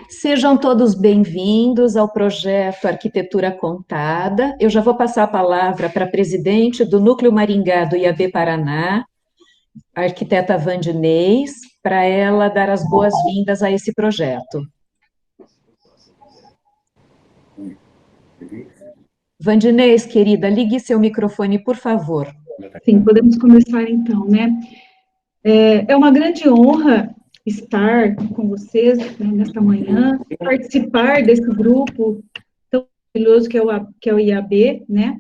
Sejam todos bem-vindos ao projeto Arquitetura Contada. Eu já vou passar a palavra para a presidente do Núcleo Maringá do IAB Paraná, a arquiteta Wandinês, para ela dar as boas-vindas a esse projeto. Wandinês, querida, ligue seu microfone, por favor. Sim, podemos começar então, né? É uma grande honra estar com vocês, né, nesta manhã, participar desse grupo tão maravilhoso que é o IAB, né?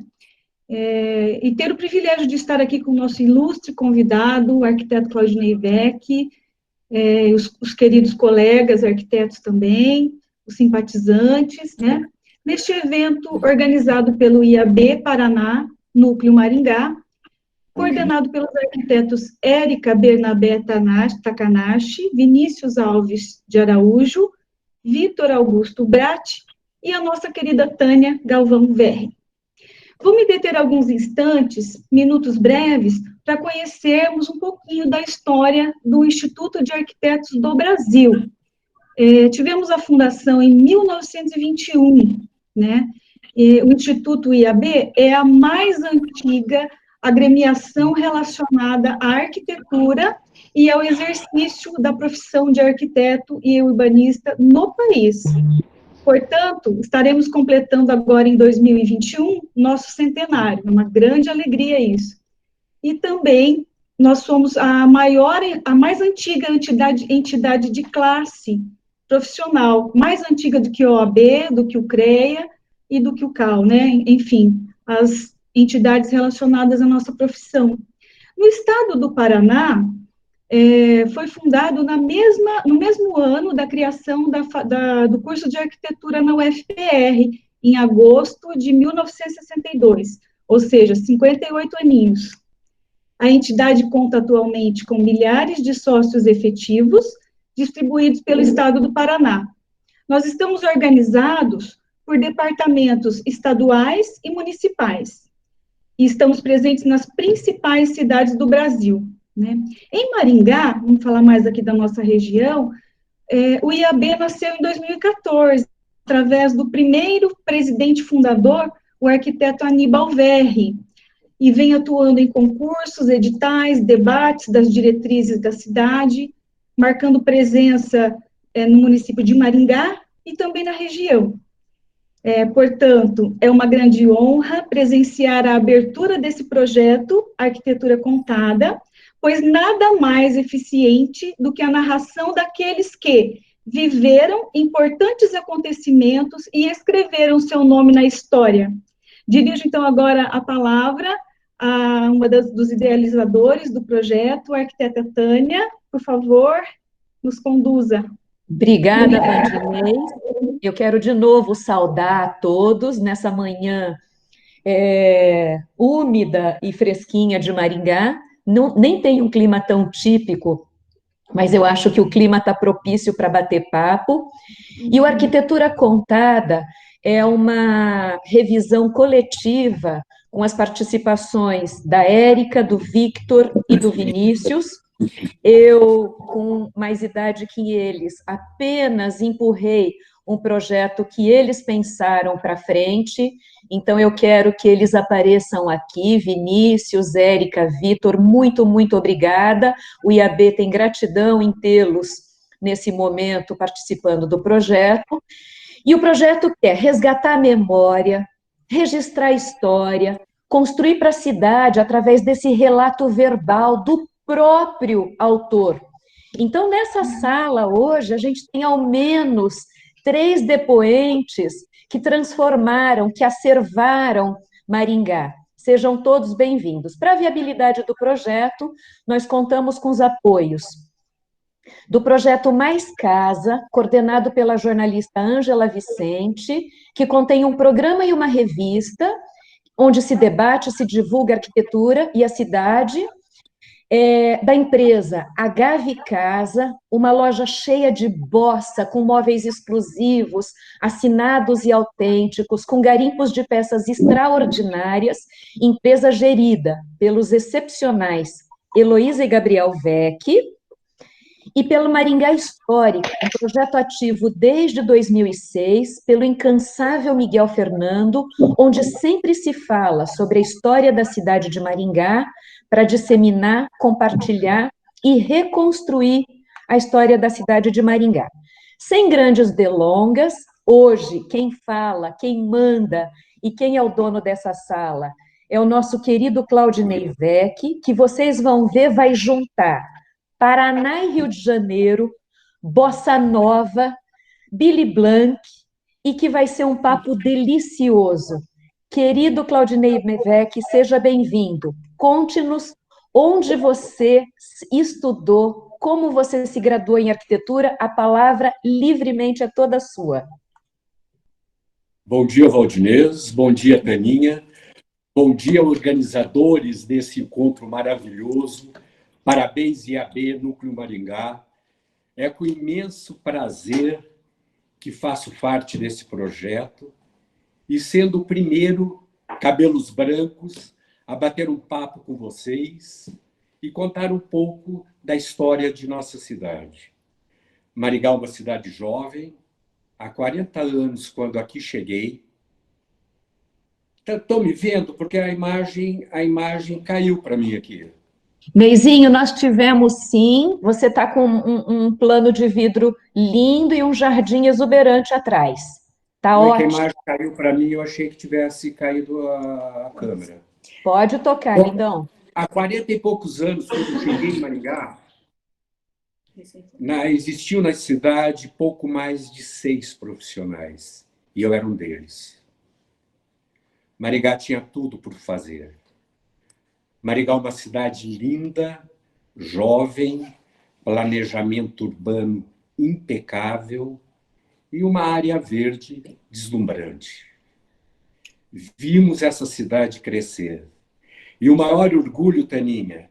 E ter o privilégio de estar aqui com o nosso ilustre convidado, o arquiteto Claudinei Beck, os queridos colegas arquitetos também, os simpatizantes, né? Neste evento organizado pelo IAB Paraná, Núcleo Maringá, coordenado pelos arquitetos Érica Bernabé Takanashi, Vinícius Alves de Araújo, Vitor Augusto Bratti e a nossa querida Tânia Galvão Verri. Vou me deter alguns instantes, minutos breves, para conhecermos um pouquinho da história do Instituto de Arquitetos do Brasil. Tivemos a fundação em 1921, né? O Instituto IAB é a mais antiga agremiação relacionada à arquitetura e ao exercício da profissão de arquiteto e urbanista no país. Portanto, estaremos completando agora em 2021 nosso centenário, é uma grande alegria isso. E também nós somos a mais antiga entidade de classe profissional, mais antiga do que o OAB, do que o CREA e do que o CAL, né? Enfim, as entidades relacionadas à nossa profissão. No estado do Paraná, foi fundado no mesmo ano da criação do curso de arquitetura na UFPR, em agosto de 1962, ou seja, 58 aninhos. A entidade conta atualmente com milhares de sócios efetivos, distribuídos pelo estado do Paraná. Nós estamos organizados por departamentos estaduais e municipais, e estamos presentes nas principais cidades do Brasil, né? Em Maringá, vamos falar mais aqui da nossa região, o IAB nasceu em 2014, através do primeiro presidente fundador, o arquiteto Aníbal Verri, e vem atuando em concursos, editais, debates das diretrizes da cidade, marcando presença no município de Maringá e também na região. Portanto, é uma grande honra presenciar a abertura desse projeto, Arquitetura Contada, pois nada mais eficiente do que a narração daqueles que viveram importantes acontecimentos e escreveram seu nome na história. Dirijo, então, agora a palavra a uma dos idealizadores do projeto, a arquiteta Tânia. Por favor, nos conduza. Obrigada, Wandinês. Eu quero de novo saudar a todos nessa manhã úmida e fresquinha de Maringá. Nem tem um clima tão típico, mas eu acho que o clima está propício para bater papo. E o Arquitetura Contada é uma revisão coletiva com as participações da Érica, do Victor e do Vinícius. Eu, com mais idade que eles, apenas empurrei um projeto que eles pensaram para frente, então eu quero que eles apareçam aqui, Vinícius, Érica, Vitor, muito, muito obrigada, o IAB tem gratidão em tê-los nesse momento participando do projeto, e o projeto quer resgatar a memória, registrar a história, construir para a cidade através desse relato verbal do próprio autor. Então, nessa sala hoje, a gente tem ao menos 3 depoentes que transformaram, que acervaram Maringá. Sejam todos bem-vindos. Para a viabilidade do projeto, nós contamos com os apoios do projeto Mais Casa, coordenado pela jornalista Ângela Vicente, que contém um programa e uma revista, onde se debate, se divulga a arquitetura e a cidade, da empresa Agave Casa, uma loja cheia de bossa, com móveis exclusivos, assinados e autênticos, com garimpos de peças extraordinárias, empresa gerida pelos excepcionais Heloísa e Gabriel Vec, e pelo Maringá Histórica, um projeto ativo desde 2006, pelo incansável Miguel Fernando, onde sempre se fala sobre a história da cidade de Maringá, para disseminar, compartilhar e reconstruir a história da cidade de Maringá. Sem grandes delongas, hoje quem fala, quem manda e quem é o dono dessa sala é o nosso querido Claudinei Vec, que vocês vão ver vai juntar Paraná e Rio de Janeiro, Bossa Nova, Billy Blanc, e que vai ser um papo delicioso. Querido Claudinei Vec, seja bem-vindo. Conte-nos onde você estudou, como você se graduou em arquitetura, a palavra livremente é toda sua. Bom dia, Valdinez. Bom dia, Taninha. Bom dia, organizadores desse encontro maravilhoso. Parabéns, IAB Núcleo Maringá. É com imenso prazer que faço parte desse projeto e sendo o primeiro, cabelos brancos, a bater um papo com vocês e contar um pouco da história de nossa cidade. Maringá é uma cidade jovem. Há 40 anos, quando aqui cheguei, estão me vendo? Porque a imagem caiu para mim aqui. Neizinho, nós tivemos sim. Você está com um plano de vidro lindo e um jardim exuberante atrás. Tá Não é que a ótimo. imagem caiu para mim, eu achei que tivesse caído a câmera. Pode tocar, Bom, lindão. há 40 e poucos anos, quando eu cheguei em Maringá, existiu na cidade pouco mais de 6 profissionais, e eu era um deles. Maringá tinha tudo por fazer. Maringá é uma cidade linda, jovem, planejamento urbano impecável e uma área verde deslumbrante. Vimos essa cidade crescer. E o maior orgulho, Taninha,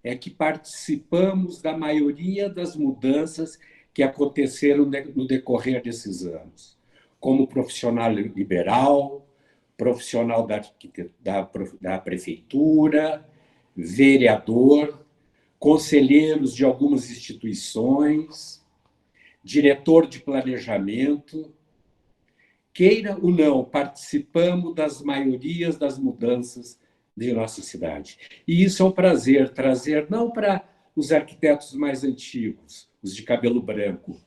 é que participamos da maioria das mudanças que aconteceram no decorrer desses anos. Como profissional liberal, profissional da prefeitura, vereador, conselheiros de algumas instituições, diretor de planejamento. Queira ou não, participamos das maiorias das mudanças de nossa cidade. E isso é um prazer, trazer não para os arquitetos mais antigos, os de cabelo branco,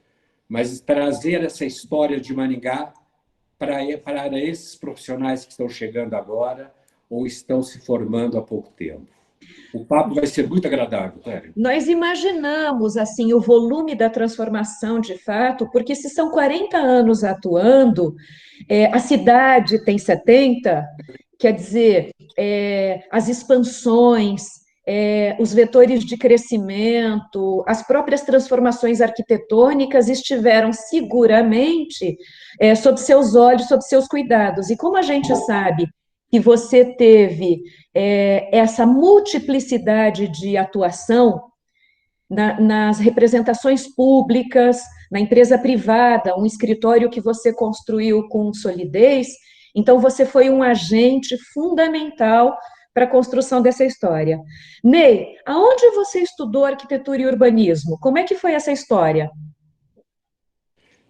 mas trazer essa história de Maringá para esses profissionais que estão chegando agora ou estão se formando há pouco tempo. O papo vai ser muito agradável, Tânia. Nós imaginamos assim o volume da transformação de fato, porque se são 40 anos atuando, a cidade tem 70, quer dizer, as expansões, os vetores de crescimento, as próprias transformações arquitetônicas estiveram seguramente sob seus olhos, sob seus cuidados. E como a gente sabe que você teve essa multiplicidade de atuação nas representações públicas, na empresa privada, um escritório que você construiu com solidez, então você foi um agente fundamental para a construção dessa história. Ney, aonde você estudou arquitetura e urbanismo? Como é que foi essa história?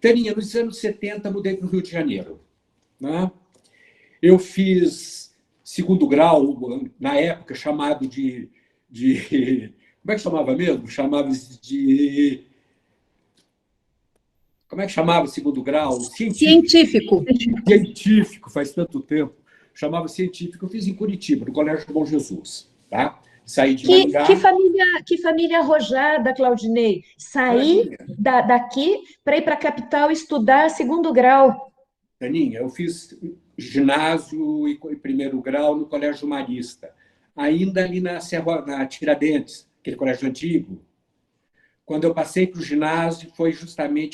Taninha, nos anos 70, mudei para o Rio de Janeiro. Né? Eu fiz segundo grau, na época, chamado de como é que chamava mesmo? Chamava de... Como é que chamava segundo grau? Científico. Científico, faz tanto tempo. Chamava científico. Eu fiz em Curitiba, no Colégio Bom Jesus. Tá? Saí de Maringá. Que família arrojada, Claudinei. Saí daqui para ir para a capital estudar segundo grau. Taninha, eu fiz ginásio e primeiro grau no Colégio Marista. Ainda ali na Tiradentes, aquele colégio antigo. Quando eu passei para o ginásio,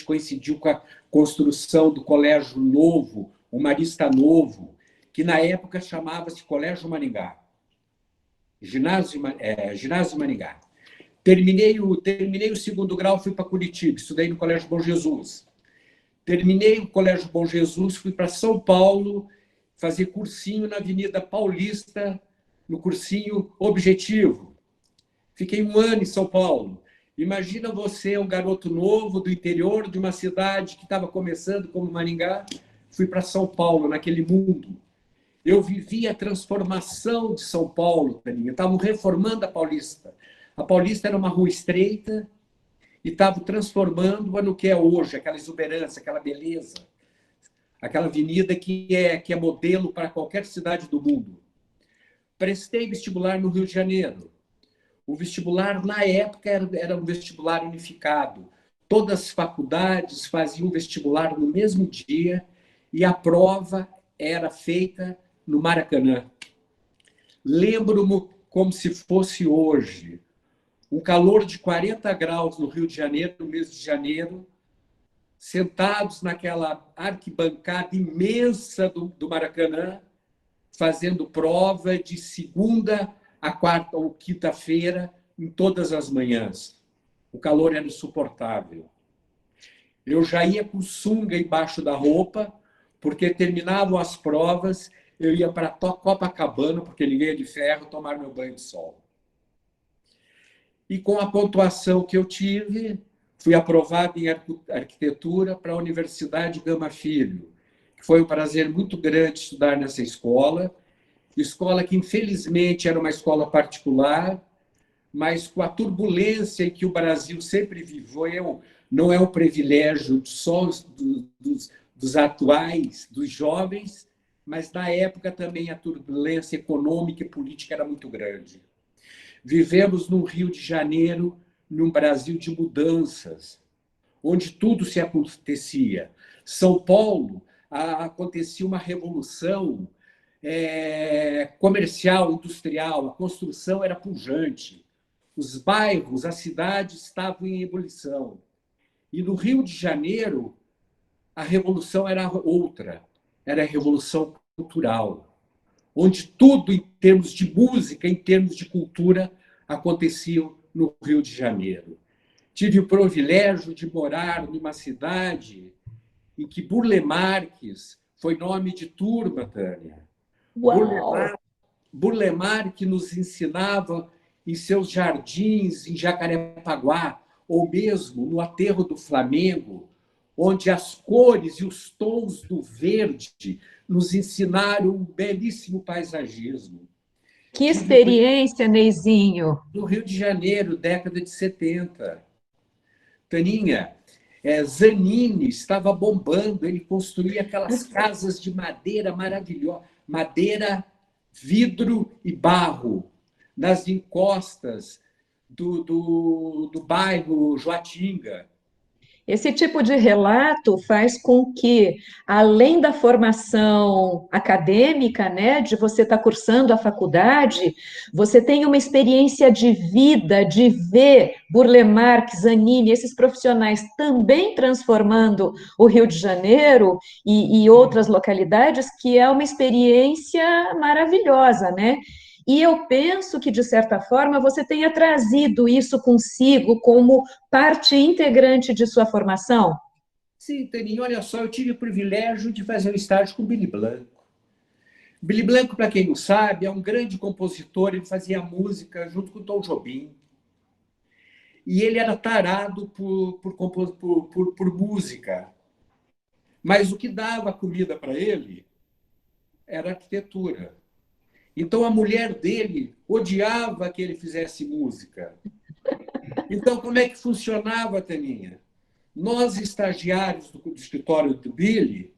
coincidiu com a construção do colégio novo, o Marista Novo, que na época chamava-se Colégio Maringá. Ginásio Maringá. Terminei o segundo grau, fui para Curitiba, estudei no Colégio Bom Jesus. Terminei o Colégio Bom Jesus, fui para São Paulo, fazer cursinho na Avenida Paulista, no cursinho Objetivo. Fiquei 1 ano em São Paulo. Imagina você, um garoto novo do interior de uma cidade que estava começando como Maringá, fui para São Paulo, naquele mundo. Eu vivi a transformação de São Paulo, Taninha. Estavam reformando a Paulista. A Paulista era uma rua estreita e estavam transformando-a no que é hoje, aquela exuberância, aquela beleza, aquela avenida que é modelo para qualquer cidade do mundo. Prestei vestibular no Rio de Janeiro. O vestibular, na época, era um vestibular unificado. Todas as faculdades faziam vestibular no mesmo dia e a prova era feita no Maracanã. Lembro-me como se fosse hoje. Um calor de 40 graus no Rio de Janeiro, no mês de janeiro, sentados naquela arquibancada imensa do Maracanã, fazendo prova de segunda a quarta ou quinta-feira, em todas as manhãs. O calor era insuportável. Eu já ia com sunga embaixo da roupa, porque terminavam as provas, eu ia para Copacabana, porque ninguém é de ferro, tomar meu banho de sol. E com a pontuação que eu tive, fui aprovado em arquitetura para a Universidade Gama Filho, que foi um prazer muito grande estudar nessa escola que, infelizmente, era uma escola particular, mas com a turbulência que o Brasil sempre viveu, não é um privilégio só dos atuais, dos jovens, mas na época também a turbulência econômica e política era muito grande. Vivemos num Rio de Janeiro, num Brasil de mudanças, onde tudo se acontecia. São Paulo, acontecia uma revolução comercial, industrial, a construção era pujante. Os bairros, as cidades estavam em ebulição. E no Rio de Janeiro, a revolução era outra, era a revolução cultural, onde tudo, em termos de música, em termos de cultura, acontecia no Rio de Janeiro. Tive o privilégio de morar numa cidade em que Burle Marx foi nome de turma, Tânia. Burle Marx nos ensinava em seus jardins, em Jacarepaguá, ou mesmo no aterro do Flamengo, onde as cores e os tons do verde nos ensinaram um belíssimo paisagismo. Que experiência, Neizinho! No Rio de Janeiro, década de 70. Taninha, Zanini estava bombando, ele construía aquelas casas de madeira maravilhosa, madeira, vidro e barro, nas encostas do bairro Joatinga. Esse tipo de relato faz com que, além da formação acadêmica, né, de você estar cursando a faculdade, você tenha uma experiência de vida, de ver Burle Marx, Zanini, esses profissionais também transformando o Rio de Janeiro e outras localidades, que é uma experiência maravilhosa, né? E eu penso que, de certa forma, você tenha trazido isso consigo como parte integrante de sua formação? Sim, Taninha, olha só, eu tive o privilégio de fazer um estágio com Billy Blanco. Billy Blanco, para quem não sabe, é um grande compositor, ele fazia música junto com Tom Jobim. E ele era tarado por música. Mas o que dava comida para ele era arquitetura. Então a mulher dele odiava que ele fizesse música. Então, como é que funcionava, Taninha? Nós, estagiários do escritório do Billy,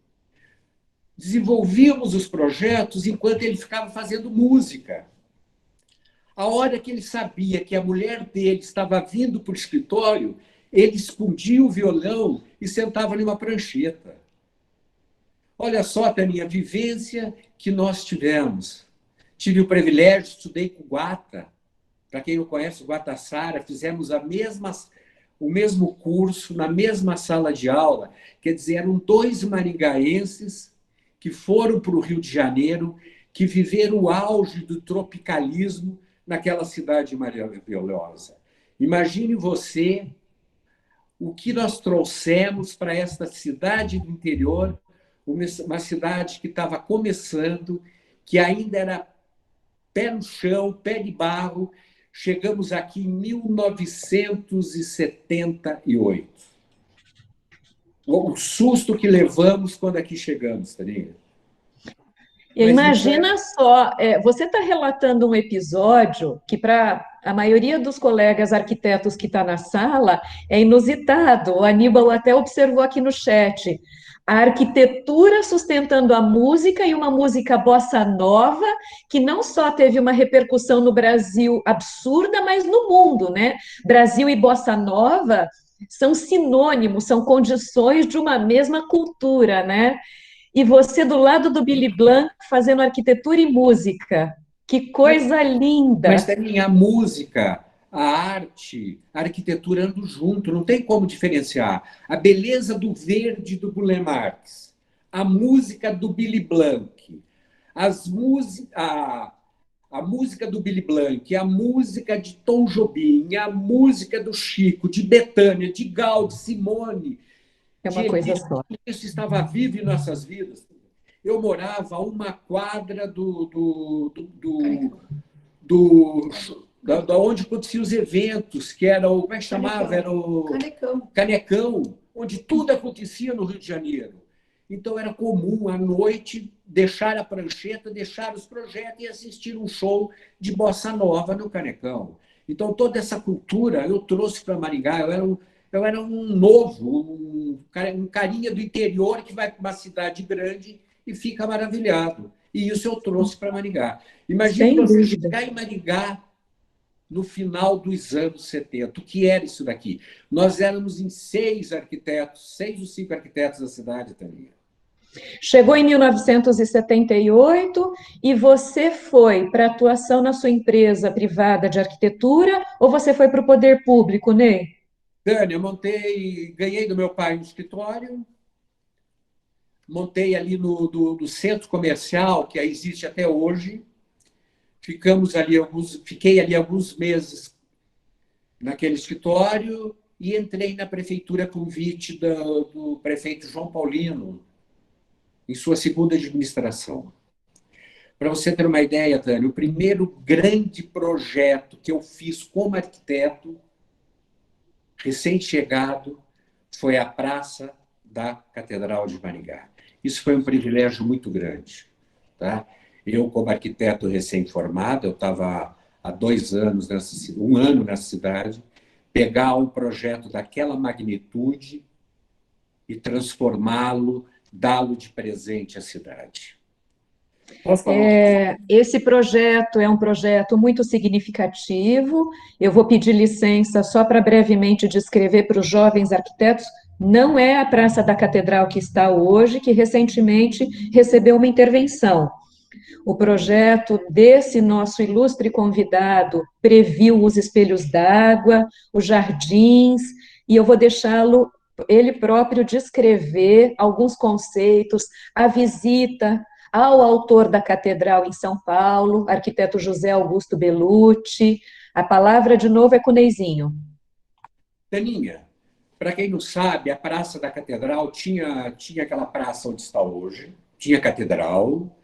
desenvolvíamos os projetos enquanto ele ficava fazendo música. A hora que ele sabia que a mulher dele estava vindo para o escritório, ele escondia o violão e sentava numa prancheta. Olha só, Taninha, a vivência que nós tivemos. Tive o privilégio, estudei com o Guata. Para quem não conhece, o Guata Sara, fizemos o mesmo curso, na mesma sala de aula. Quer dizer, eram dois maringaenses que foram para o Rio de Janeiro, que viveram o auge do tropicalismo naquela cidade maravilhosa. Imagine você o que nós trouxemos para esta cidade do interior, uma cidade que estava começando, que ainda era pé no chão, pé de barro, Chegamos aqui em 1978. O susto que levamos quando aqui chegamos, Taninha. E imagina só, você está relatando um episódio que, para a maioria dos colegas arquitetos que está na sala, é inusitado. O Aníbal até observou aqui no chat. A arquitetura sustentando a música e uma música bossa nova, que não só teve uma repercussão no Brasil absurda, mas no mundo, né? Brasil e bossa nova são sinônimos, são condições de uma mesma cultura, né? E você do lado do Billy Blanc fazendo arquitetura e música. Que coisa linda! Mas também a música, a arte, a arquitetura andam junto, não tem como diferenciar. A beleza do verde do Burle Marx, a música do Billy Blanc, a música do Billy Blanc, a música de Tom Jobim, a música do Chico, de Bethânia, de Gal, de Simone. É uma coisa só. Isso estava vivo em nossas vidas. Eu morava a uma quadra da onde aconteciam os eventos, que era o, como é que chamava? Era o Canecão, onde tudo acontecia no Rio de Janeiro. Então era comum, à noite, deixar a prancheta, deixar os projetos e assistir um show de bossa nova no Canecão. Então toda essa cultura eu trouxe para Maringá. Eu era um novo, um carinha do interior que vai para uma cidade grande e fica maravilhado. E isso eu trouxe para Maringá. Imagina você chegar em Maringá no final dos anos 70. O que era isso daqui? Nós éramos em 6 arquitetos, 6 ou 5 arquitetos da cidade também. Chegou em 1978 e você foi para atuação na sua empresa privada de arquitetura ou você foi para o poder público, Ney? Tânia, ganhei do meu pai um escritório, montei ali do centro comercial, que existe até hoje. Fiquei ali alguns meses naquele escritório e entrei na prefeitura a convite do prefeito João Paulino, em sua segunda administração. Para você ter uma ideia, Tânia, o primeiro grande projeto que eu fiz como arquiteto, recém-chegado, foi a Praça da Catedral de Maringá. Isso foi um privilégio muito grande. Tá? Eu, como arquiteto recém-formado, eu estava há 2 anos, um ano nessa cidade, pegar um projeto daquela magnitude e transformá-lo, dá-lo de presente à cidade. Esse projeto é um projeto muito significativo. Eu vou pedir licença só para brevemente descrever para os jovens arquitetos. Não é a Praça da Catedral que está hoje, que recentemente recebeu uma intervenção. O projeto desse nosso ilustre convidado previu os espelhos d'água, os jardins, e eu vou deixá-lo, ele próprio, descrever alguns conceitos, a visita ao autor da catedral em São Paulo, arquiteto José Augusto Bellucci. A palavra, de novo, é com o Neizinho. Taninha, para quem não sabe, a Praça da Catedral tinha aquela praça onde está hoje, tinha a catedral,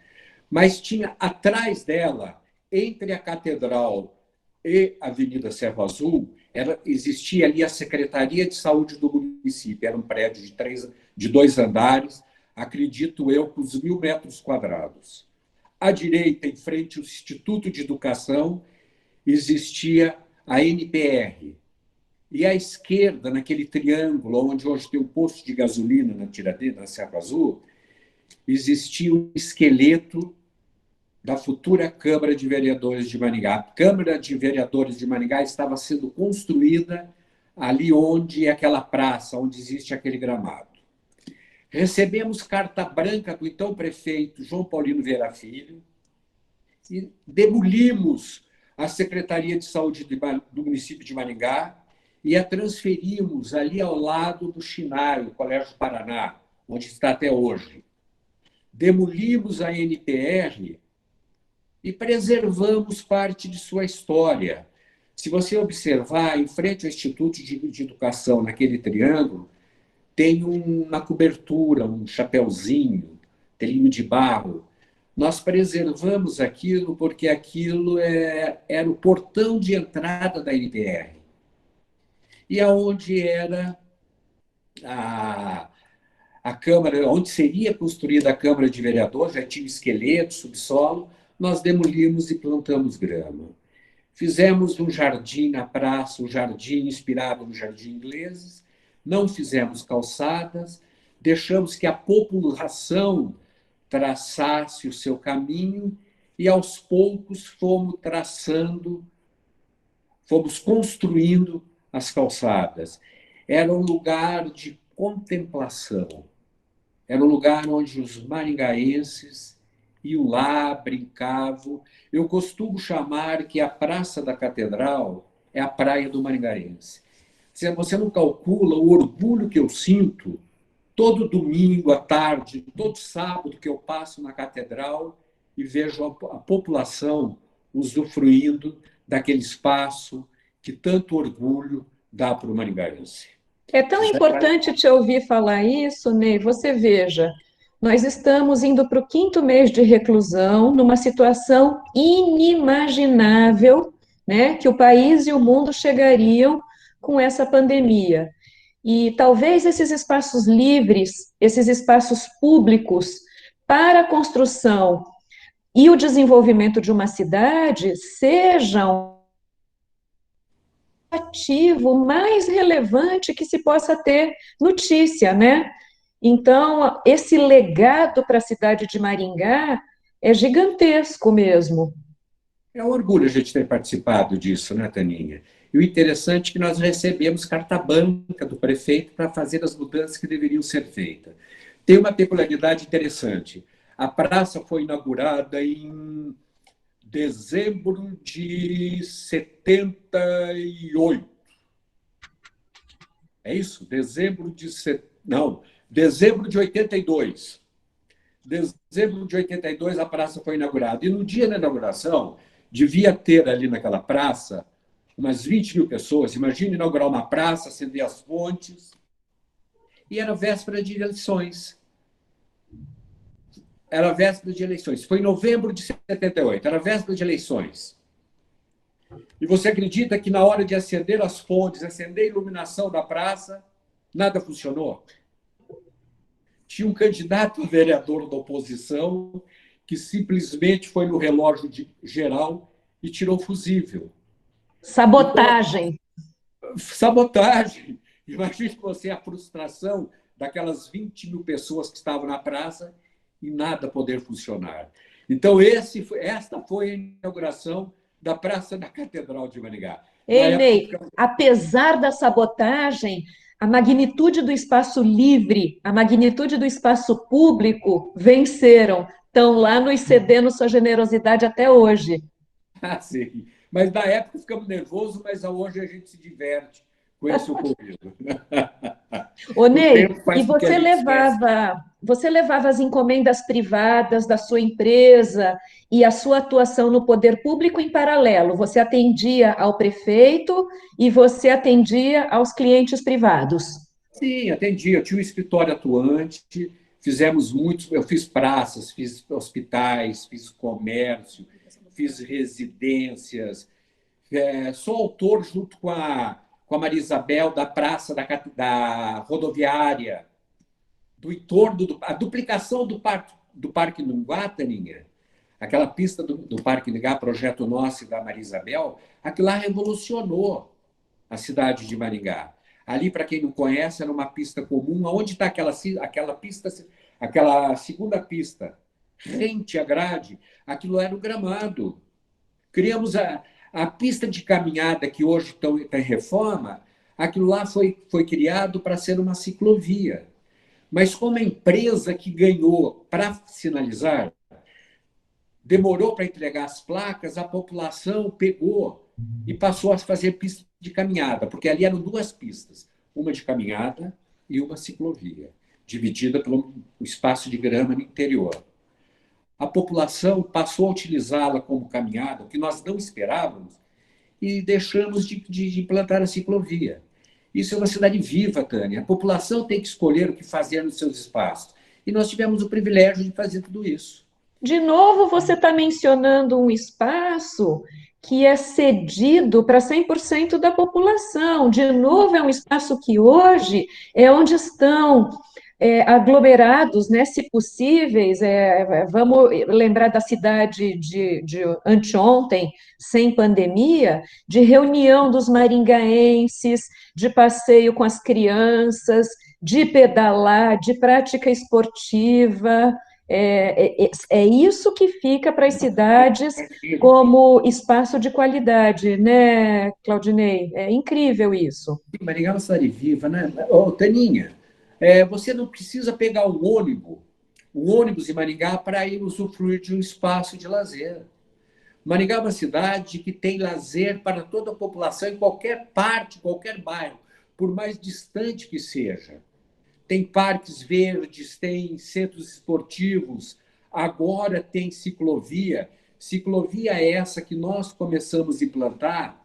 mas tinha atrás dela, entre a catedral e a Avenida Serra Azul, existia ali a Secretaria de Saúde do município. Era um prédio de 2 andares, acredito eu, com os 1.000 metros quadrados. À direita, em frente ao Instituto de Educação, existia a NPR. E à esquerda, naquele triângulo, onde hoje tem um posto de gasolina na Tiradentes, na Serra Azul, existia o esqueleto da futura Câmara de Vereadores de Maringá. A Câmara de Vereadores de Maringá estava sendo construída ali onde é aquela praça, onde existe aquele gramado. Recebemos carta branca do então prefeito João Paulino Vieira Filho e demolimos a Secretaria de Saúde do município de Maringá e a transferimos ali ao lado do Xinai, o Colégio Paraná, onde está até hoje. Demolimos a NPR e preservamos parte de sua história. Se você observar, em frente ao Instituto de Educação, naquele triângulo, tem uma cobertura, um chapeuzinho, telinho de barro. Nós preservamos aquilo porque aquilo era o portão de entrada da NPR. E aonde era a, a Câmara, onde seria construída a Câmara de Vereadores, já tinha esqueleto, subsolo, nós demolimos e plantamos grama. Fizemos um jardim na praça, um jardim inspirado no jardim inglês, não fizemos calçadas, deixamos que a população traçasse o seu caminho e, aos poucos, fomos construindo as calçadas. Era um lugar de contemplação, era um lugar onde os maringaenses iam lá, brincavam. Eu costumo chamar que a Praça da Catedral é a praia do maringaense. Você não calcula o orgulho que eu sinto todo domingo à tarde, todo sábado que eu passo na catedral e vejo a população usufruindo daquele espaço que tanto orgulho dá para o maringaense. É tão importante te ouvir falar isso, Ney. Você veja, nós estamos indo para o 5º mês de reclusão, numa situação inimaginável, né, que o país e o mundo chegariam com essa pandemia. E talvez esses espaços livres, esses espaços públicos para a construção e o desenvolvimento de uma cidade sejam o ativo mais relevante que se possa ter notícia, né? Então, esse legado para a cidade de Maringá é gigantesco mesmo. É um orgulho a gente ter participado disso, né, Taninha? E o interessante é que nós recebemos carta branca do prefeito para fazer as mudanças que deveriam ser feitas. Tem uma peculiaridade interessante. A praça foi inaugurada em dezembro de 78. É isso? Dezembro de 82. Dezembro de 82 a praça foi inaugurada. E no dia da inauguração, devia ter ali naquela praça umas 20 mil pessoas. Imagina inaugurar uma praça, acender as fontes. E era véspera de eleições. Era véspera de eleições. Foi em novembro de 78. Era véspera de eleições. E você acredita que na hora de acender as fontes, acender a iluminação da praça, nada funcionou? Tinha um candidato a vereador da oposição que simplesmente foi no relógio geral e tirou o fusível. Sabotagem. Então, sabotagem. Imagine você a frustração daquelas 20 mil pessoas que estavam na praça e nada poder funcionar. Então, esta foi a inauguração da Praça da Catedral de Maringá. Ei, Ney, apesar da sabotagem, a magnitude do espaço livre, a magnitude do espaço público venceram. Estão lá nos cedendo sua generosidade até hoje. Ah, sim. Mas na época ficamos nervosos, mas hoje a gente se diverte com esse ocorrido. Ô, Ney, e você levava as encomendas privadas da sua empresa e a sua atuação no poder público em paralelo. Você atendia ao prefeito e você atendia aos clientes privados. Sim, atendia. Eu tinha um escritório atuante, fizemos muitos. Eu fiz praças, fiz hospitais, fiz comércio, fiz residências. Sou autor, junto com a Maria Isabel, da praça da rodoviária, do entorno, a duplicação do Parque Nunguá, Taninha, aquela pista do Parque Nunguá, projeto nosso e da Maria Isabel, aquilo lá revolucionou a cidade de Maringá. Ali, para quem não conhece, era uma pista comum. Onde está aquela pista, aquela segunda pista, rente à grade, aquilo era o gramado. Criamos a pista de caminhada, que hoje está em reforma, aquilo lá foi criado para ser uma ciclovia. Mas como a empresa que ganhou para sinalizar demorou para entregar as placas, a população pegou e passou a fazer pista de caminhada, porque ali eram duas pistas, uma de caminhada e uma ciclovia, dividida pelo espaço de grama no interior. A população passou a utilizá-la como caminhada, o que nós não esperávamos, e deixamos de implantar a ciclovia. Isso é uma cidade viva, Tânia. A população tem que escolher o que fazer nos seus espaços. E nós tivemos o privilégio de fazer tudo isso. De novo, você está mencionando um espaço que é cedido para 100% da população. De novo, é um espaço que hoje é onde estão aglomerados, né, se possíveis. Vamos lembrar da cidade de anteontem, sem pandemia, de reunião dos maringaenses, de passeio com as crianças, de pedalar, de prática esportiva. É isso que fica para as cidades como espaço de qualidade, né, Claudinei? É incrível isso. Maringá é uma cidade viva, né? Taninha, você não precisa pegar o ônibus em Maringá para ir usufruir de um espaço de lazer. Maringá é uma cidade que tem lazer para toda a população em qualquer parte, qualquer bairro, por mais distante que seja. Tem parques verdes, tem centros esportivos, agora tem ciclovia. Ciclovia é essa que nós começamos a implantar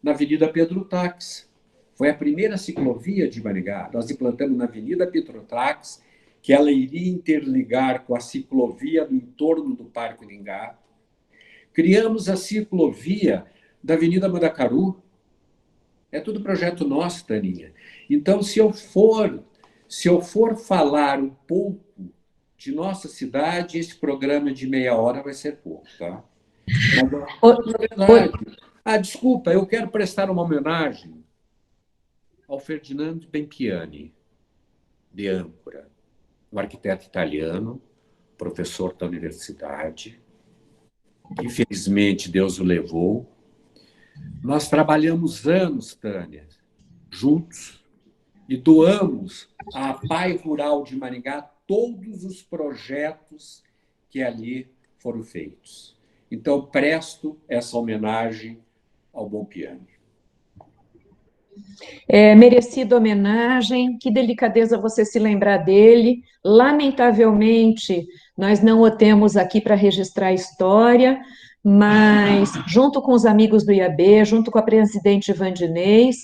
na Avenida Pedro Taques. Foi a primeira ciclovia de Maringá. Nós implantamos na Avenida Pedro Taques, que ela iria interligar com a ciclovia do entorno do Parque Uringá. Criamos a ciclovia da Avenida Mandacaru. É tudo projeto nosso, Taninha. Então, se eu for falar um pouco de nossa cidade, esse programa de meia hora vai ser pouco, tá? Na verdade, desculpa, eu quero prestar uma homenagem ao Ferdinando Bempiani, de Âncora, um arquiteto italiano, professor da universidade, que infelizmente Deus o levou. Nós trabalhamos anos, Tânia, juntos, e doamos à PAI Rural de Maringá todos os projetos que ali foram feitos. Então, presto essa homenagem ao Bempiani. Merecida homenagem, que delicadeza você se lembrar dele. Lamentavelmente, nós não o temos aqui para registrar a história, mas junto com os amigos do IAB, junto com a presidente Vandinês,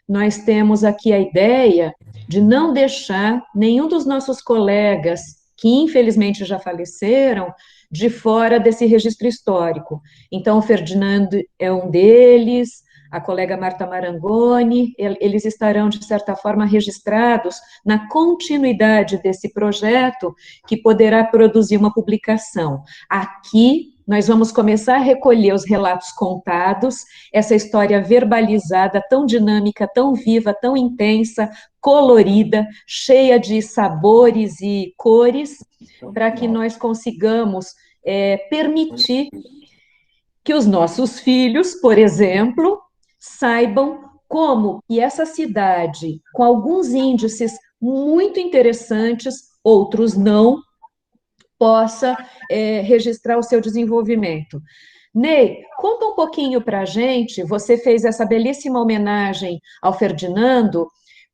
nós temos aqui a ideia de não deixar nenhum dos nossos colegas, que infelizmente já faleceram, de fora desse registro histórico. Então, o Ferdinando é um deles, a colega Marta Marangoni, eles estarão, de certa forma, registrados na continuidade desse projeto, que poderá produzir uma publicação. Aqui, nós vamos começar a recolher os relatos contados, essa história verbalizada, tão dinâmica, tão viva, tão intensa, colorida, cheia de sabores e cores, para que nós consigamos permitir que os nossos filhos, por exemplo, saibam como que essa cidade, com alguns índices muito interessantes, outros não, possa registrar o seu desenvolvimento. Ney, conta um pouquinho para a gente, você fez essa belíssima homenagem ao Ferdinando,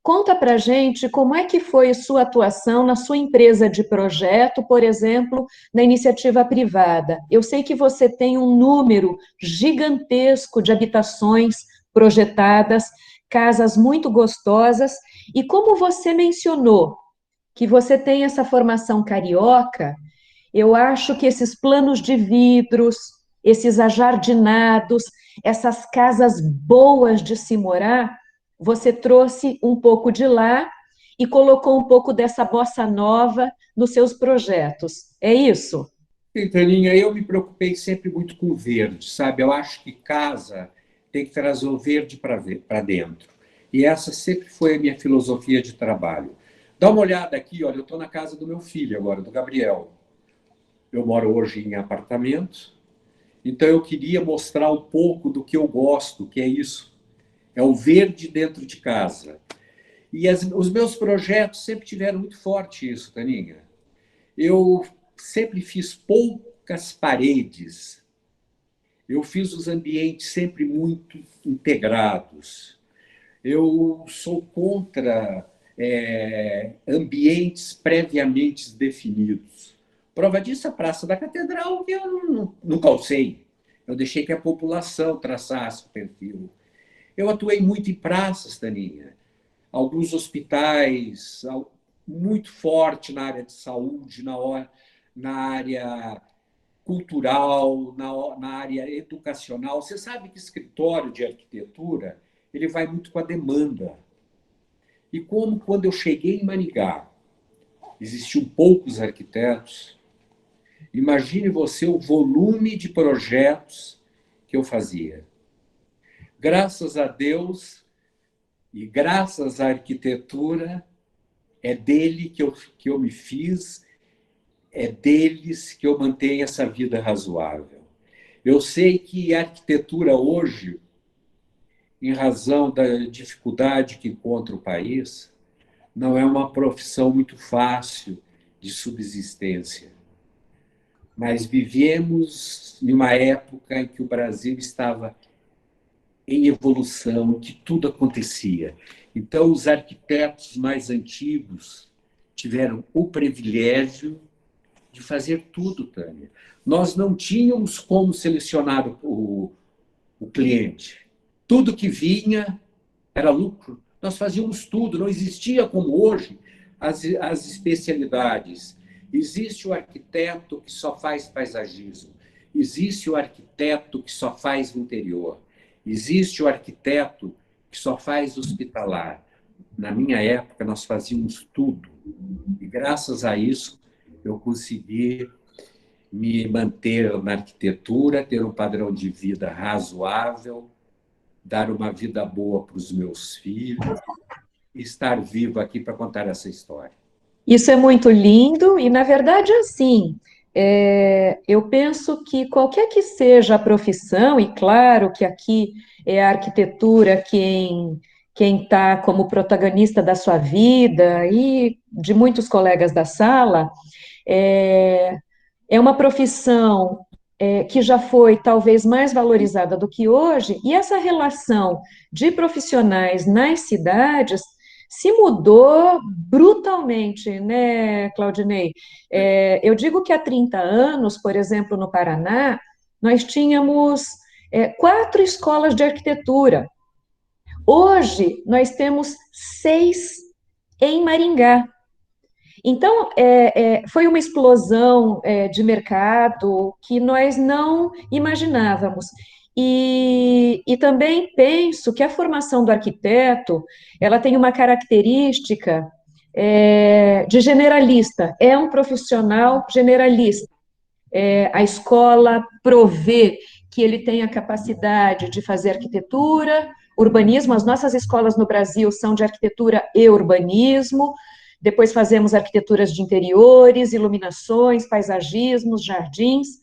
conta para a gente como é que foi sua atuação na sua empresa de projeto, por exemplo, na iniciativa privada. Eu sei que você tem um número gigantesco de habitações projetadas, casas muito gostosas, e como você mencionou que você tem essa formação carioca, eu acho que esses planos de vidros, esses ajardinados, essas casas boas de se morar, você trouxe um pouco de lá e colocou um pouco dessa bossa nova nos seus projetos. É isso? Taninha, eu me preocupei sempre muito com o verde, sabe? Eu acho que casa tem que trazer o verde para dentro. E essa sempre foi a minha filosofia de trabalho. Dá uma olhada aqui, olha, eu estou na casa do meu filho agora, do Gabriel. Eu moro hoje em apartamento, então eu queria mostrar um pouco do que eu gosto, que é isso. É o verde dentro de casa. E os meus projetos sempre tiveram muito forte isso, Taninha. Eu sempre fiz poucas paredes. Eu fiz os ambientes sempre muito integrados. Eu sou contra ambientes previamente definidos. Prova disso, a Praça da Catedral, que eu não calcei. Eu deixei que a população traçasse o perfil. Eu atuei muito em praças, Taninha. Alguns hospitais, muito forte na área de saúde, na área cultural, na área educacional. Você sabe que escritório de arquitetura ele vai muito com a demanda. E como quando eu cheguei em Maringá, existiam poucos arquitetos, imagine você o volume de projetos que eu fazia. Graças a Deus e graças à arquitetura, é dele que eu me fiz, é deles que eu mantenho essa vida razoável. Eu sei que a arquitetura hoje, em razão da dificuldade que encontra o país, não é uma profissão muito fácil de subsistência. Mas vivemos em uma época em que o Brasil estava em evolução, que tudo acontecia. Então, os arquitetos mais antigos tiveram o privilégio de fazer tudo, Tânia. Nós não tínhamos como selecionar o cliente. Tudo que vinha era lucro. Nós fazíamos tudo, não existia como hoje as especialidades. Existe o arquiteto que só faz paisagismo, existe o arquiteto que só faz interior, existe o arquiteto que só faz hospitalar. Na minha época, nós fazíamos tudo. E, graças a isso, eu consegui me manter na arquitetura, ter um padrão de vida razoável, dar uma vida boa para os meus filhos e estar vivo aqui para contar essa história. Isso é muito lindo e, na verdade, assim, eu penso que qualquer que seja a profissão, e claro que aqui é a arquitetura quem está como protagonista da sua vida e de muitos colegas da sala, é uma profissão que já foi talvez mais valorizada do que hoje, e essa relação de profissionais nas cidades se mudou brutalmente, né, Claudinei? Eu digo que há 30 anos, por exemplo, no Paraná, nós tínhamos 4 escolas de arquitetura. Hoje, nós temos 6 em Maringá. Então, foi uma explosão de mercado que nós não imaginávamos. E também penso que a formação do arquiteto, ela tem uma característica de generalista, é um profissional generalista. A escola provê que ele tem a capacidade de fazer arquitetura, urbanismo, as nossas escolas no Brasil são de arquitetura e urbanismo, depois fazemos arquiteturas de interiores, iluminações, paisagismos, jardins,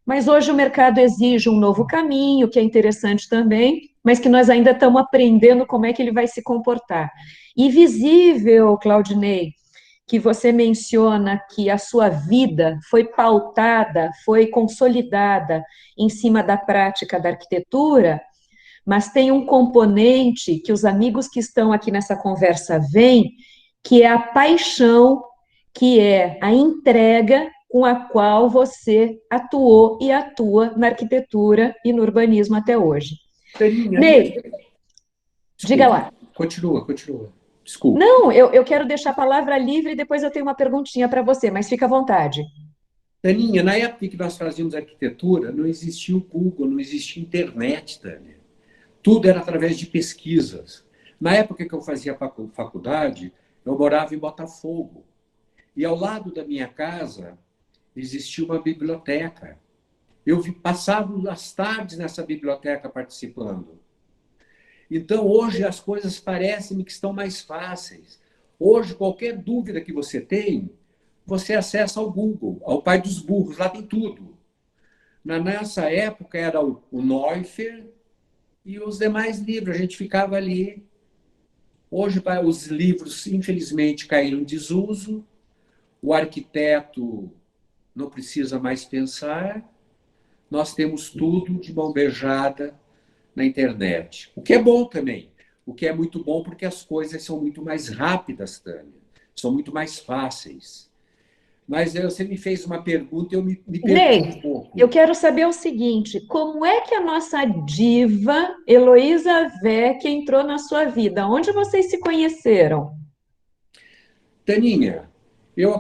mas hoje o mercado exige um novo caminho, que é interessante também, mas que nós ainda estamos aprendendo como é que ele vai se comportar. E visível, Claudinei, que você menciona que a sua vida foi pautada, foi consolidada em cima da prática da arquitetura, mas tem um componente que os amigos que estão aqui nessa conversa veem, que é a paixão, que é a entrega com a qual você atuou e atua na arquitetura e no urbanismo até hoje. Ney, diga lá. Continua. Desculpa. Não, eu quero deixar a palavra livre e depois eu tenho uma perguntinha para você, mas fica à vontade. Taninha, na época que nós fazíamos arquitetura, não existia o Google, não existia internet, Tânia. Tudo era através de pesquisas. Na época que eu fazia faculdade, eu morava em Botafogo. E ao lado da minha casa existia uma biblioteca. Eu passava as tardes nessa biblioteca participando. Então, hoje, as coisas parecem que estão mais fáceis. Hoje, qualquer dúvida que você tem, você acessa ao Google, ao pai dos burros, lá tem tudo. Na nossa época, era o Neuffer e os demais livros, a gente ficava ali. Hoje, os livros, infelizmente, caíram em desuso, o arquiteto não precisa mais pensar, nós temos tudo de mão beijada na internet. O que é bom também. O que é muito bom porque as coisas são muito mais rápidas, Tânia. São muito mais fáceis. Mas você me fez uma pergunta e eu me perdi um pouco. Eu quero saber o seguinte, como é que a nossa diva, Heloísa Vecchi, entrou na sua vida? Onde vocês se conheceram? Taninha, Eu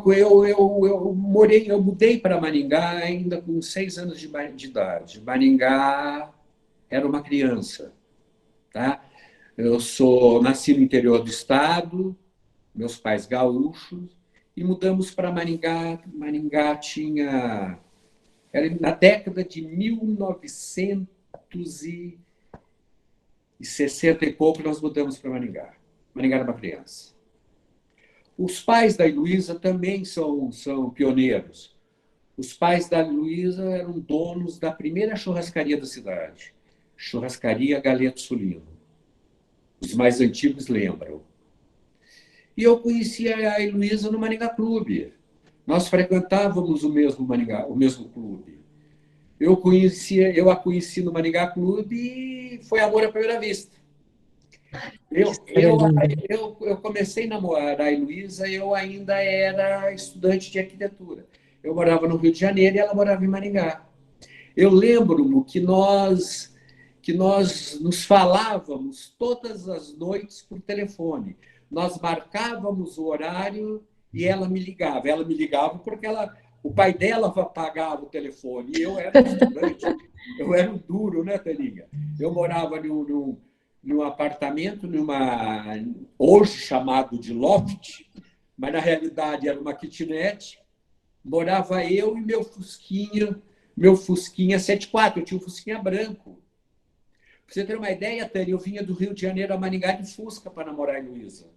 mudei para Maringá ainda com 6 anos de idade. Maringá era uma criança, tá? Nasci no interior do estado, meus pais gaúchos, e mudamos para Maringá. Maringá era na década de 1960 e pouco, nós mudamos para Maringá. Maringá era uma criança. Os pais da Heloísa também são pioneiros. Os pais da Heloísa eram donos da primeira churrascaria da cidade, Churrascaria Galeto Sulino. Os mais antigos lembram. E eu conhecia a Heloísa no Maringá Clube. Nós frequentávamos o mesmo clube. Eu a conheci no Maringá Clube e foi amor à primeira vista. Eu comecei a namorar a Heloísa, eu ainda era estudante de arquitetura. Eu morava no Rio de Janeiro e ela morava em Maringá. Eu lembro-me que nós nos falávamos todas as noites por telefone. Nós marcávamos o horário e ela me ligava. Ela me ligava porque o pai dela pagava o telefone e eu era estudante. Eu era um duro, né, Taninha? Eu morava num apartamento, hoje chamado de loft, mas na realidade era uma kitnet. Morava eu e meu Fusquinha 74. Eu tinha um Fusquinha branco. Pra você ter uma ideia, Tânia, eu vinha do Rio de Janeiro a Maringá de Fusca para namorar a Heloísa.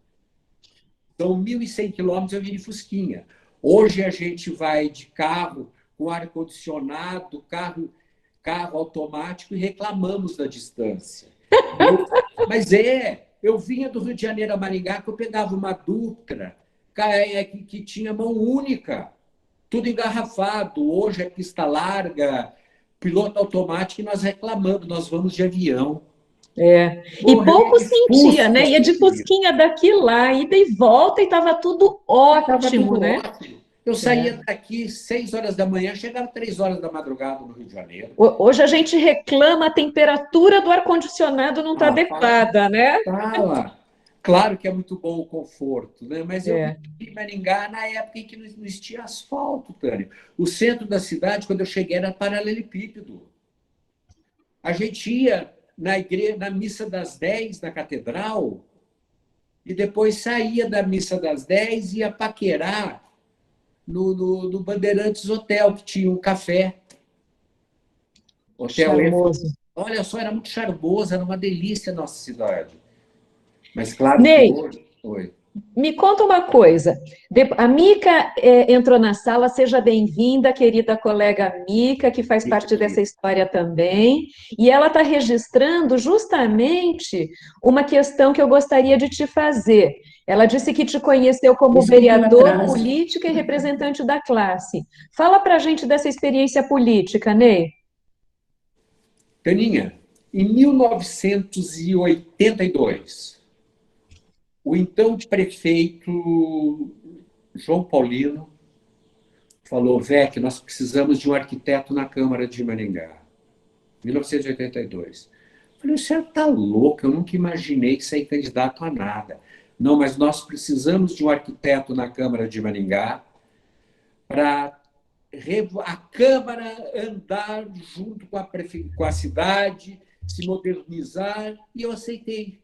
Então, 1.100 quilômetros eu vim de Fusquinha. Hoje a gente vai de carro com ar-condicionado, carro automático e reclamamos da distância. Eu vinha do Rio de Janeiro a Maringá, que eu pegava uma Dutra que tinha mão única, tudo engarrafado. Hoje é pista larga, piloto automático, e nós reclamamos, nós vamos de avião. E pouco sentia, né? Ia de Fusquinha daqui lá, ida e volta, e estava tudo ótimo, né? Ótimo. Eu saía daqui 6 horas da manhã, chegava 3 horas da madrugada no Rio de Janeiro. Hoje a gente reclama, a temperatura do ar-condicionado não está adequada, né? Fala. Claro que é muito bom o conforto, né? Mas eu vivi em Maringá na época em que não existia asfalto, Tânia. O centro da cidade, quando eu cheguei, era paralelepípedo. A gente ia na missa das 10 na catedral e depois saía da missa das 10 e ia paquerar no Bandeirantes Hotel, que tinha um café. Hotel charmoso. Olha só, era muito charmoso, era uma delícia a nossa cidade. Mas claro Ney, que hoje... Oi. Me conta uma coisa. A Mica entrou na sala, seja bem-vinda, querida colega Mica, que faz parte dessa história também. E ela está registrando justamente uma questão que eu gostaria de te fazer. Ela disse que te conheceu como vereador, política e representante da classe. Fala para a gente dessa experiência política, Ney. Taninha, em 1982, o então prefeito João Paulino falou: Vec, nós precisamos de um arquiteto na Câmara de Maringá. 1982. Eu falei: o senhor está louco, eu nunca imaginei que sair candidato a nada. Não, mas nós precisamos de um arquiteto na Câmara de Maringá para a Câmara andar junto com a cidade, se modernizar, e eu aceitei.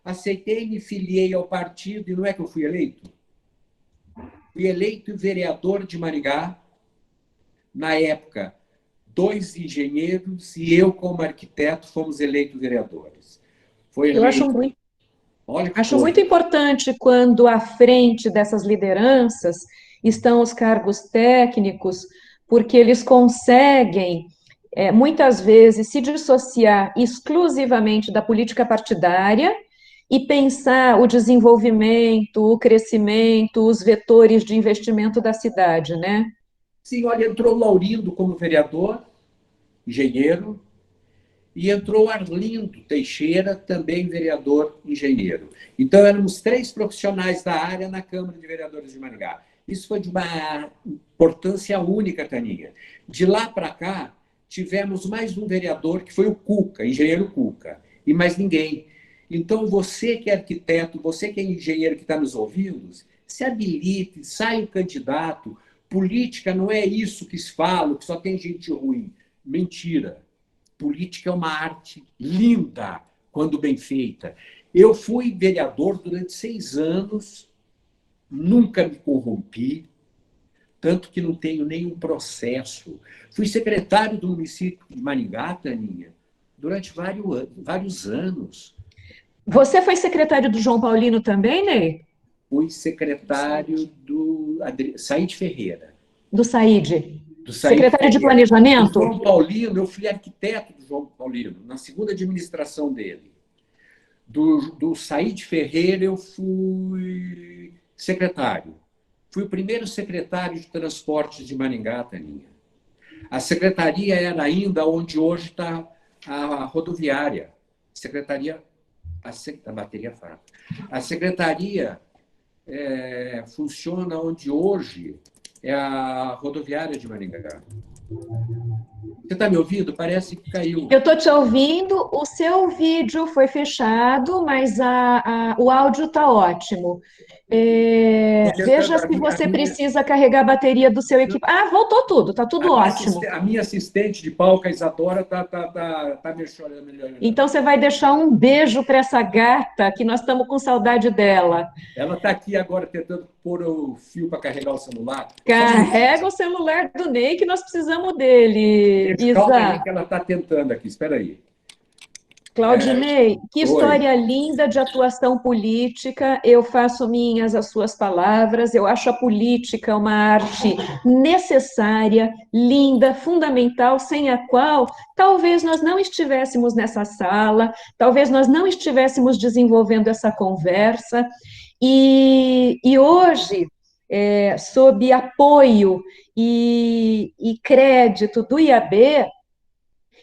Aceitei, me filiei ao partido, e não é que eu fui eleito? Fui eleito vereador de Maringá, na época, 2 engenheiros e eu, como arquiteto, fomos eleitos vereadores. Eu acho muito importante quando à frente dessas lideranças estão os cargos técnicos, porque eles conseguem, muitas vezes, se dissociar exclusivamente da política partidária e pensar o desenvolvimento, o crescimento, os vetores de investimento da cidade, né? Sim, olha, entrou Laurindo como vereador, engenheiro, e entrou Arlindo Teixeira, também vereador, engenheiro. Então, éramos 3 profissionais da área na Câmara de Vereadores de Maringá. Isso foi de uma importância única, Taninha. De lá para cá, tivemos mais um vereador, que foi o Cuca, engenheiro Cuca, e mais ninguém. Então, você que é arquiteto, você que é engenheiro que está nos ouvindo, se habilite, saia um candidato. Política não é isso que se fala, que só tem gente ruim. Mentira. Política é uma arte linda, quando bem feita. Eu fui vereador durante 6 anos, nunca me corrompi, tanto que não tenho nenhum processo. Fui secretário do município de Maringá, Taninha, durante vários anos. Você foi secretário do João Paulino também, Ney? Fui secretário do Saíde Ferreira. Do Saíde? Do Saíde Secretário de Ferreira. Planejamento? Do João Paulino, eu fui arquiteto do João Paulino, na segunda administração dele. Do Saíde Ferreira, eu fui secretário. Fui o primeiro secretário de transportes de Maringá, Taninha. A secretaria era ainda onde hoje está a rodoviária. A bateria fraca. A secretaria funciona onde hoje é a rodoviária de Maringá. Você está me ouvindo? Parece que caiu. Eu estou te ouvindo, o seu vídeo foi fechado, mas o áudio está ótimo. Veja se você precisa carregar a bateria do seu equipamento. Ah, voltou tudo, está tudo ótimo. A minha assistente de palco, a Isadora, está me chorando. Então você vai deixar um beijo para essa gata, que nós estamos com saudade dela. Ela está aqui agora tentando pôr o fio para carregar o celular. Carrega o celular do Ney, que nós precisamos dele, Isa. Calma aí que ela está tentando aqui, espera aí. Claudinei, que história Oi. linda de atuação política. Eu faço minhas as suas palavras. Eu acho a política uma arte necessária, linda, fundamental, sem a qual talvez nós não estivéssemos nessa sala, talvez nós não estivéssemos desenvolvendo essa conversa. E hoje, sob apoio e crédito do IAB,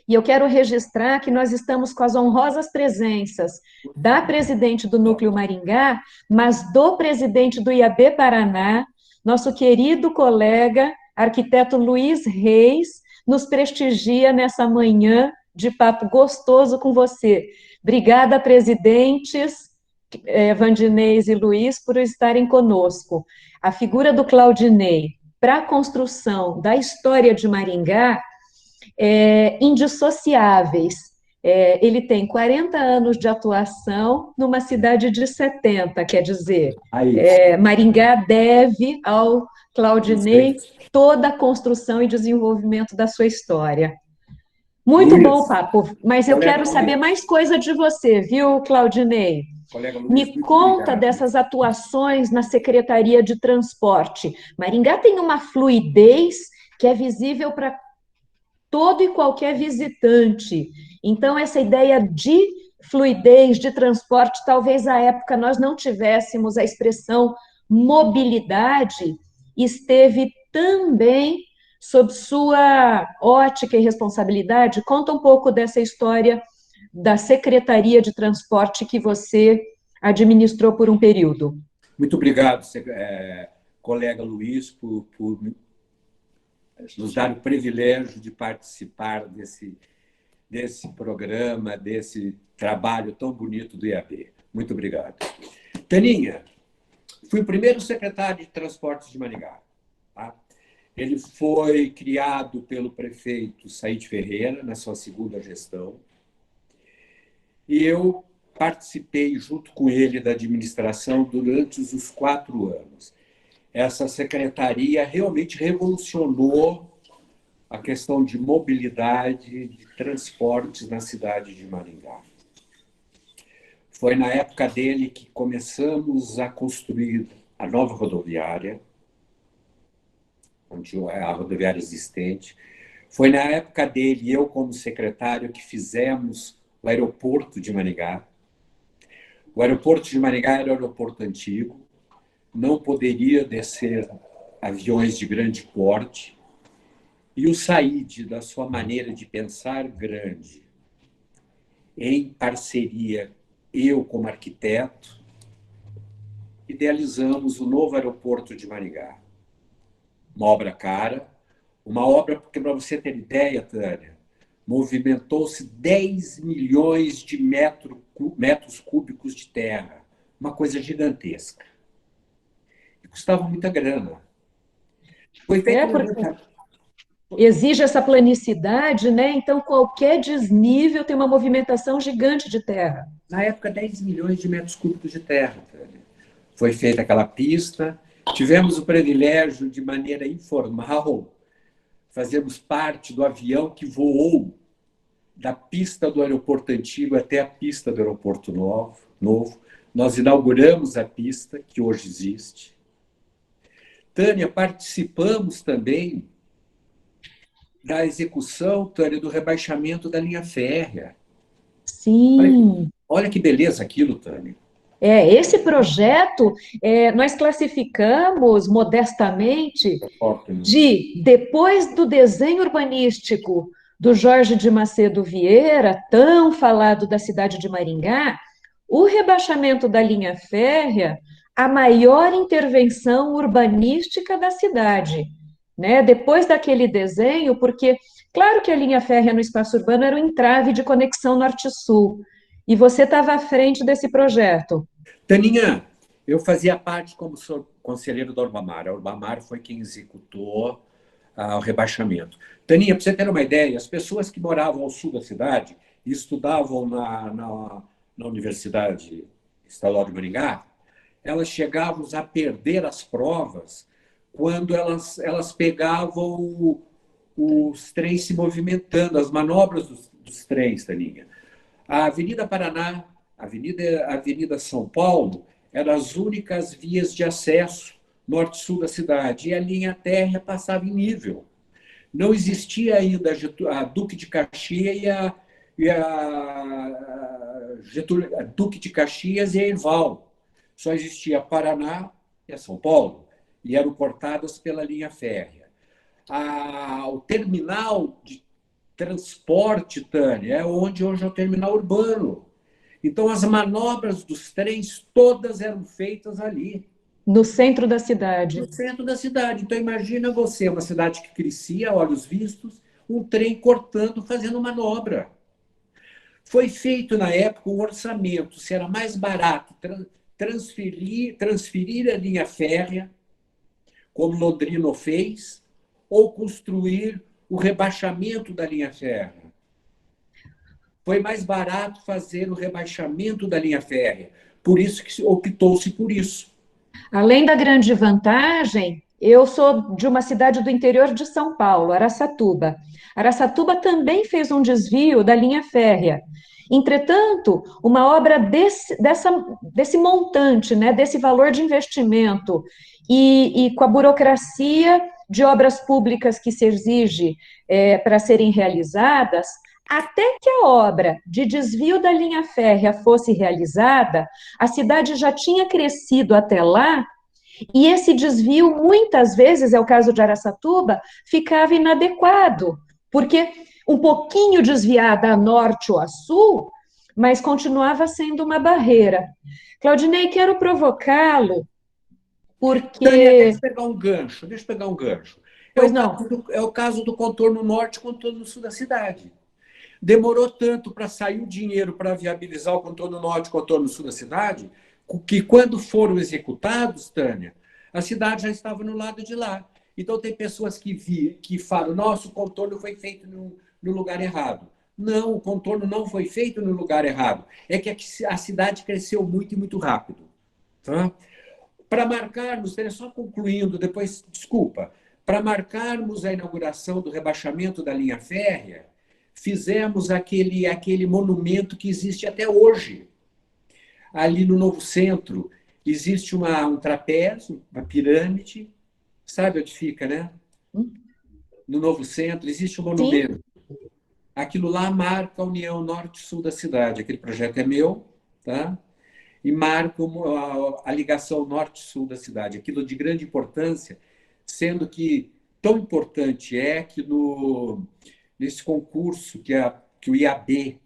e eu quero registrar que nós estamos com as honrosas presenças da presidente do Núcleo Maringá, mas do presidente do IAB Paraná, nosso querido colega, arquiteto Luiz Reis, nos prestigia nessa manhã de papo gostoso com você. Obrigada, presidentes, Vandinês e Luiz, por estarem conosco. A figura do Claudinei para a construção da história de Maringá indissociáveis. Ele tem 40 anos de atuação numa cidade de 70, quer dizer, Maringá deve ao Claudinei toda a construção e desenvolvimento da sua história. Muito bom o papo, mas eu quero saber mais coisa de você, viu, Claudinei? Me conta dessas atuações na Secretaria de Transporte. Maringá tem uma fluidez que é visível para todo e qualquer visitante. Então, essa ideia de fluidez, de transporte, talvez à época nós não tivéssemos a expressão mobilidade, esteve também sob sua ótica e responsabilidade. Conta um pouco dessa história da Secretaria de Transporte que você administrou por um período. Muito obrigado, colega Luiz, por nos dar o privilégio de participar desse programa, desse trabalho tão bonito do IAB. Muito obrigado. Taninha, fui o primeiro secretário de Transportes de Maringá. Tá? Ele foi criado pelo prefeito Saíde Ferreira, na sua segunda gestão, e eu participei junto com ele da administração durante os 4 anos. Essa secretaria realmente revolucionou a questão de mobilidade, de transportes na cidade de Maringá. Foi na época dele que começamos a construir a nova rodoviária, onde é a rodoviária existente. Foi na época dele, eu como secretário, que fizemos o aeroporto de Maringá. O aeroporto de Maringá era um aeroporto antigo, não poderia descer aviões de grande porte, e o Saíde, da sua maneira de pensar grande, em parceria, eu como arquiteto, idealizamos o novo aeroporto de Maringá. Uma obra cara, uma obra, porque para você ter ideia, Tânia, movimentou-se 10 milhões de metros cúbicos de terra, uma coisa gigantesca. custava muita grana. Foi feito um Porque levantamento. exige essa planicidade, né? Então, qualquer desnível tem uma movimentação gigante de terra. Na época, 10 milhões de metros cúbicos de terra. Foi feita aquela pista. Tivemos o privilégio, de maneira informal, fazermos parte do avião que voou da pista do aeroporto antigo até a pista do aeroporto novo. Nós inauguramos a pista, que hoje existe. Tânia, participamos também da execução, Tânia, do rebaixamento da linha férrea. Sim. Olha que beleza aquilo, Tânia. Esse projeto, nós classificamos modestamente depois do desenho urbanístico do Jorge de Macedo Vieira, tão falado da cidade de Maringá, o rebaixamento da linha férrea, a maior intervenção urbanística da cidade, né? Depois daquele desenho, porque, claro que a linha férrea no espaço urbano era um entrave de conexão norte-sul, e você estava à frente desse projeto. Taninha, eu fazia parte como conselheiro da Urbamar. A Urbamar foi quem executou o rebaixamento. Taninha, para você ter uma ideia, as pessoas que moravam ao sul da cidade e estudavam na Universidade Estadual de Maringá, elas chegavam a perder as provas quando elas pegavam os trens se movimentando, as manobras dos trens, Taninha. A Avenida Paraná, a Avenida São Paulo, eram as únicas vias de acesso norte-sul da cidade, e a linha térrea passava em nível. Não existia ainda a Duque de Caxias a Duque de Caxias e a Erval. Só existia a Paraná e a São Paulo, e eram cortadas pela linha férrea. O terminal de transporte, Tânia, é onde hoje é o terminal urbano. Então, as manobras dos trens todas eram feitas ali. No centro da cidade. No centro da cidade. Então, imagina você, uma cidade que crescia, olhos vistos, um trem cortando, fazendo manobra. Foi feito, na época, um orçamento, se era mais barato transferir a linha férrea, como Londrina fez, ou construir o rebaixamento da linha férrea. Foi mais barato fazer o rebaixamento da linha férrea. Por isso que optou-se por isso. Além da grande vantagem, eu sou de uma cidade do interior de São Paulo, Araçatuba. Araçatuba também fez um desvio da linha férrea. Entretanto, uma obra desse montante, né, desse valor de investimento, e com a burocracia de obras públicas que se exige para serem realizadas, até que a obra de desvio da linha férrea fosse realizada, a cidade já tinha crescido até lá, e esse desvio, muitas vezes, é o caso de Araçatuba, ficava inadequado, porque um pouquinho desviada a norte ou a sul, mas continuava sendo uma barreira. Claudinei, quero provocá-lo, porque... Tânia, deixa eu pegar um gancho. Pois não. É o caso do contorno norte e contorno sul da cidade. Demorou tanto para sair o dinheiro para viabilizar o contorno norte e o contorno sul da cidade, que quando foram executados, Tânia, a cidade já estava no lado de lá. Então, tem pessoas que falam, nossa, o contorno foi feito no lugar errado. Não, o contorno não foi feito no lugar errado. É que a cidade cresceu muito e muito rápido. Tá? Para marcarmos, só concluindo, depois, desculpa, para marcarmos a inauguração do rebaixamento da linha férrea, fizemos aquele monumento que existe até hoje. Ali no Novo Centro, existe um trapézio, uma pirâmide, sabe onde fica, né? No Novo Centro, existe um monumento. Sim. Aquilo lá marca a união norte-sul da cidade. Aquele projeto é meu, tá? E marca a ligação norte-sul da cidade. Aquilo de grande importância, sendo que tão importante é que nesse concurso que o IAB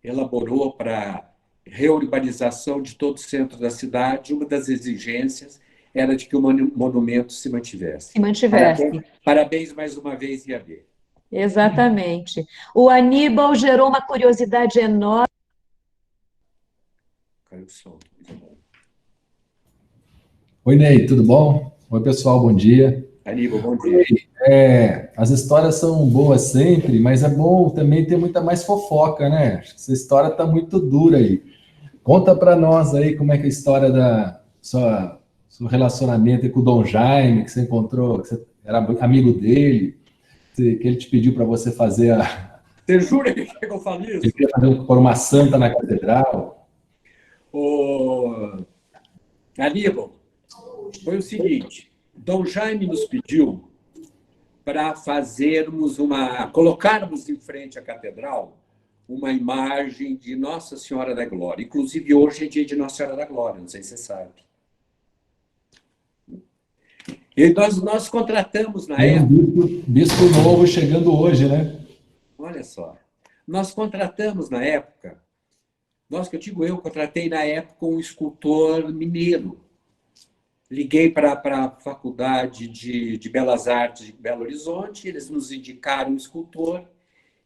elaborou para reurbanização de todo o centro da cidade, uma das exigências era de que o monumento se mantivesse. Se mantivesse. Parabéns mais uma vez, IAB. Exatamente. O Aníbal gerou uma curiosidade enorme. Caiu o som. Oi, Ney, tudo bom? Oi, pessoal, bom dia. Aníbal, bom dia. As histórias são boas sempre, mas é bom também ter muita mais fofoca, né? Acho que essa história tá muito dura aí. Conta para nós aí como é que é a história da seu relacionamento aí com o Dom Jaime, que você encontrou, que você era amigo dele, que ele te pediu para você fazer Você jura que quer que eu fale ele isso? queria pôr uma santa na catedral. Ô, Aníbal, foi o seguinte, Dom Jaime nos pediu para colocarmos em frente à catedral uma imagem de Nossa Senhora da Glória. Inclusive, hoje é dia de Nossa Senhora da Glória, não sei se você sabe. E nós contratamos na Tem um época, bispo novo chegando hoje, né? olha só, nós contratamos na época, eu contratei na época um escultor mineiro. Liguei para a Faculdade de Belas Artes de Belo Horizonte, eles nos indicaram um escultor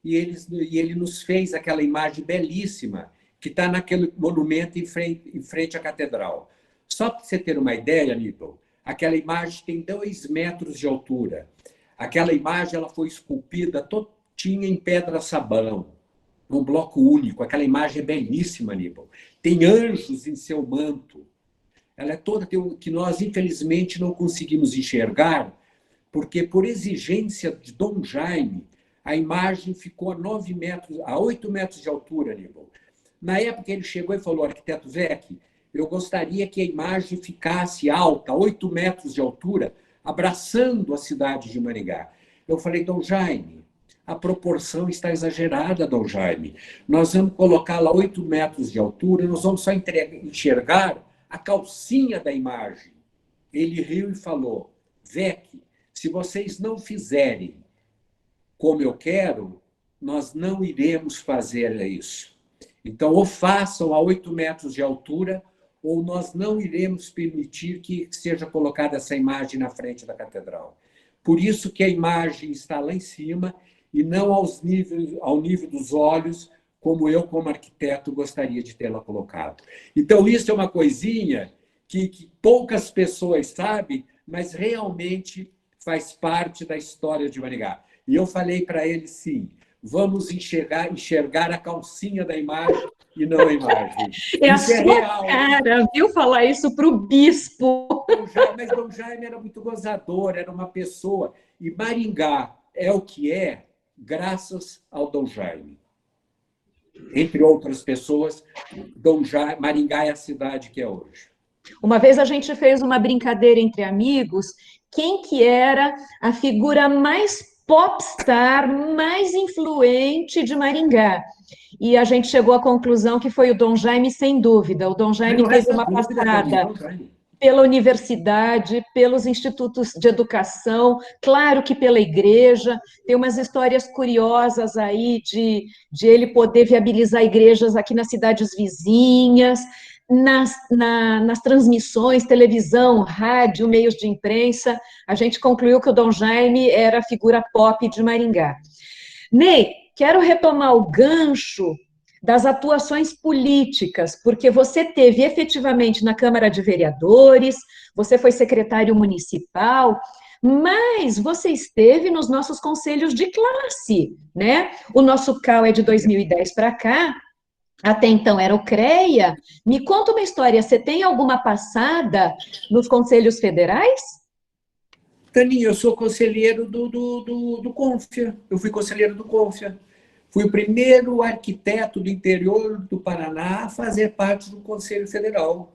e ele nos fez aquela imagem belíssima que está naquele monumento em frente à catedral. Só para você ter uma ideia, Aníbal, aquela imagem tem 2 metros de altura. Aquela imagem ela foi esculpida todinha em pedra-sabão, num bloco único. Aquela imagem é belíssima, Aníbal. Tem anjos em seu manto. Ela é toda que nós, infelizmente, não conseguimos enxergar, porque, por exigência de Dom Jaime, a imagem ficou a 8 metros de altura, Aníbal. Na época, ele chegou e falou, arquiteto Vec, eu gostaria que a imagem ficasse alta, 8 metros de altura, abraçando a cidade de Maringá. Eu falei, Dom Jaime, a proporção está exagerada, Dom Jaime. Nós vamos colocá-la a 8 metros de altura, nós vamos só enxergar a calcinha da imagem. Ele riu e falou, Vec, se vocês não fizerem como eu quero, nós não iremos fazer isso. Então, ou façam a 8 metros de altura, ou nós não iremos permitir que seja colocada essa imagem na frente da catedral. Por isso que a imagem está lá em cima e não ao nível dos olhos, como eu, como arquiteto, gostaria de tê-la colocado. Então, isso é uma coisinha que poucas pessoas sabem, mas realmente faz parte da história de Maringá. E eu falei para ele, sim, vamos enxergar a calcinha da imagem e não a imagem. É a Isso é sua real. cara, viu, falar isso para o bispo. Mas Dom Jaime era muito gozador, era uma pessoa. E Maringá é o que é graças ao Dom Jaime. Entre outras pessoas, Maringá é a cidade que é hoje. Uma vez a gente fez uma brincadeira entre amigos, quem que era a figura mais popstar, mais influente de Maringá? E a gente chegou à conclusão que foi o Dom Jaime, sem dúvida. O Dom Jaime teve uma passada pela universidade, pelos institutos de educação, claro que pela igreja. Tem umas histórias curiosas aí de ele poder viabilizar igrejas aqui nas cidades vizinhas, nas transmissões, televisão, rádio, meios de imprensa. A gente concluiu que o Dom Jaime era a figura pop de Maringá. Ney, quero retomar o gancho das atuações políticas, porque você teve efetivamente na Câmara de Vereadores, você foi secretário municipal, mas você esteve nos nossos conselhos de classe, né? O nosso CAU é de 2010 para cá, até então era o CREA. Me conta uma história, você tem alguma passada nos conselhos federais? Taninho, eu sou conselheiro do Confia. Eu fui conselheiro do Confia. Fui o primeiro arquiteto do interior do Paraná a fazer parte do Conselho Federal.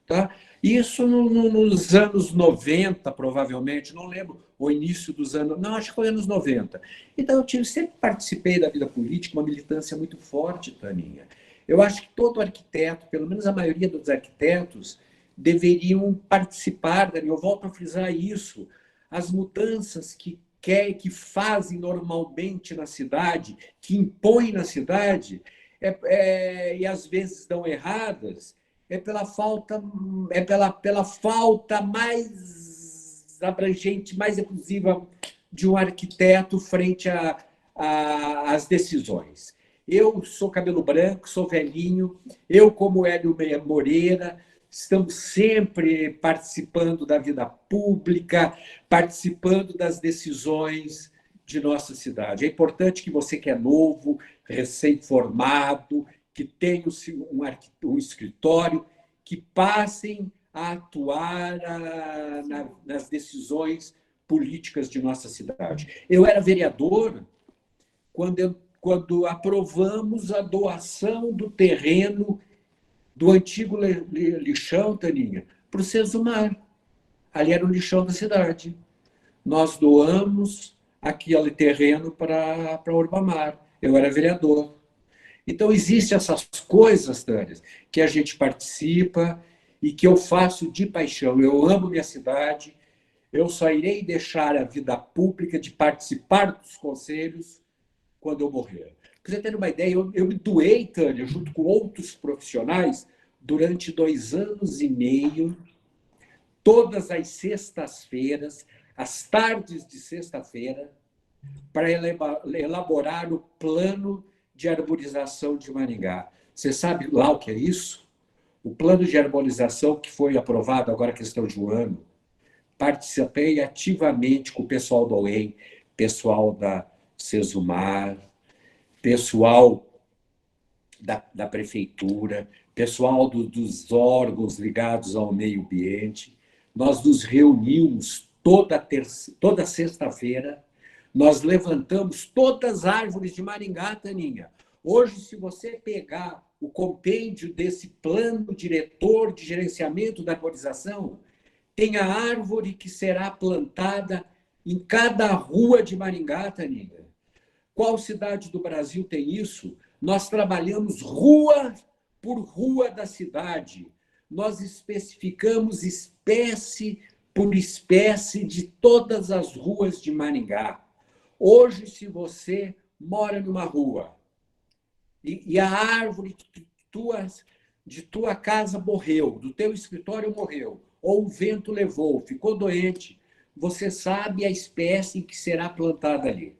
Tá? Isso nos anos 90, provavelmente, não lembro, o início dos anos... Não, acho que foi anos 90. Então, eu sempre participei da vida política, uma militância muito forte, Taninha. Eu acho que todo arquiteto, pelo menos a maioria dos arquitetos, deveriam participar, Dani, eu volto a frisar isso, as mudanças que fazem normalmente na cidade, que impõem na cidade, e às vezes dão erradas, pela falta mais abrangente, mais exclusiva de um arquiteto frente às decisões. Eu sou cabelo branco, sou velhinho, eu, como Hélio Moreira, estamos sempre participando da vida pública, participando das decisões de nossa cidade. É importante que você que é novo, recém-formado, que tem um escritório, que passem a atuar nas decisões políticas de nossa cidade. Eu era vereador quando aprovamos a doação do terreno do antigo lixão, Taninha, para o Sesumar. Ali era o lixão da cidade. Nós doamos aquele terreno para a Urbamar. Eu era vereador. Então, existem essas coisas, Tânia, que a gente participa e que eu faço de paixão. Eu amo minha cidade, eu só irei deixar a vida pública de participar dos conselhos quando eu morrer. Para você ter uma ideia, eu me doei, Tânia, junto com outros profissionais, durante 2 anos e meio, todas as sextas-feiras, as tardes de sexta-feira, para elaborar o plano de arborização de Maringá. Você sabe lá o que é isso? O plano de arborização que foi aprovado agora, questão de um ano, participei ativamente com o pessoal do OEM, pessoal da Sesumar, pessoal da prefeitura, pessoal dos órgãos ligados ao meio ambiente. Nós nos reunimos toda sexta-feira, nós levantamos todas as árvores de Maringá, Taninha. Hoje, se você pegar o compêndio desse plano diretor de gerenciamento da arborização, tem a árvore que será plantada em cada rua de Maringá, Taninha. Qual cidade do Brasil tem isso? Nós trabalhamos rua por rua da cidade. Nós especificamos espécie por espécie de todas as ruas de Maringá. Hoje, se você mora numa rua e a árvore de tua casa morreu, do teu escritório morreu, ou o vento levou, ficou doente, você sabe a espécie que será plantada ali.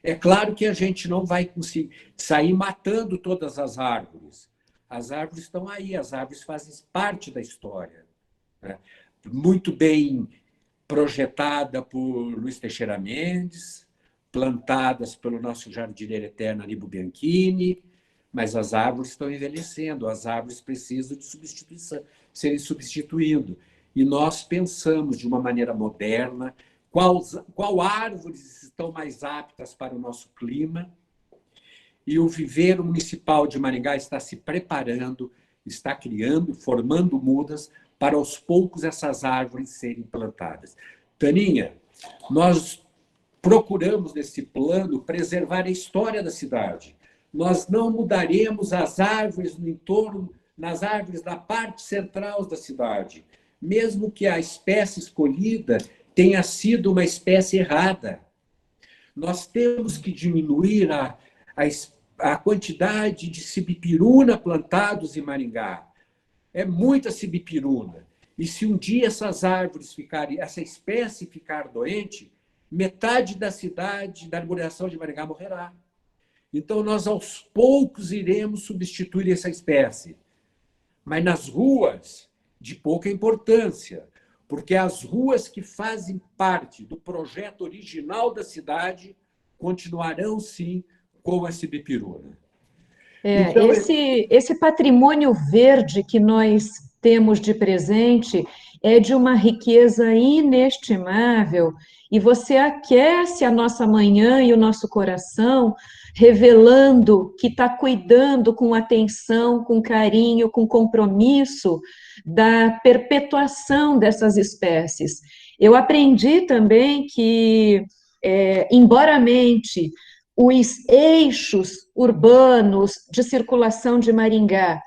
É claro que a gente não vai conseguir sair matando todas as árvores. As árvores estão aí, as árvores fazem parte da história, né? Muito bem projetada por Luiz Teixeira Mendes, plantadas pelo nosso jardineiro eterno Aníbal Bianchini, mas as árvores estão envelhecendo, as árvores precisam de substituição, serem substituídas. E nós pensamos de uma maneira moderna qual árvores estão mais aptas para o nosso clima. E o Viveiro Municipal de Maringá está se preparando, está criando, formando mudas para aos poucos essas árvores serem plantadas. Taninha, nós procuramos nesse plano preservar a história da cidade. Nós não mudaremos as árvores no entorno, nas árvores da parte central da cidade, mesmo que a espécie escolhida tenha sido uma espécie errada. Nós temos que diminuir a quantidade de sibipiruna plantados em Maringá. É muita sibipiruna. E se um dia essas árvores essa espécie ficar doente, metade da cidade, da arborização de Maringá morrerá. Então, nós aos poucos iremos substituir essa espécie. Mas nas ruas, de pouca importância, porque as ruas que fazem parte do projeto original da cidade continuarão, sim, com a sibipiruna. Então, esse patrimônio verde que nós temos de presente é de uma riqueza inestimável, e você aquece a nossa manhã e o nosso coração, revelando que está cuidando com atenção, com carinho, com compromisso da perpetuação dessas espécies. Eu aprendi também que, embora a mente os eixos urbanos de circulação de Maringá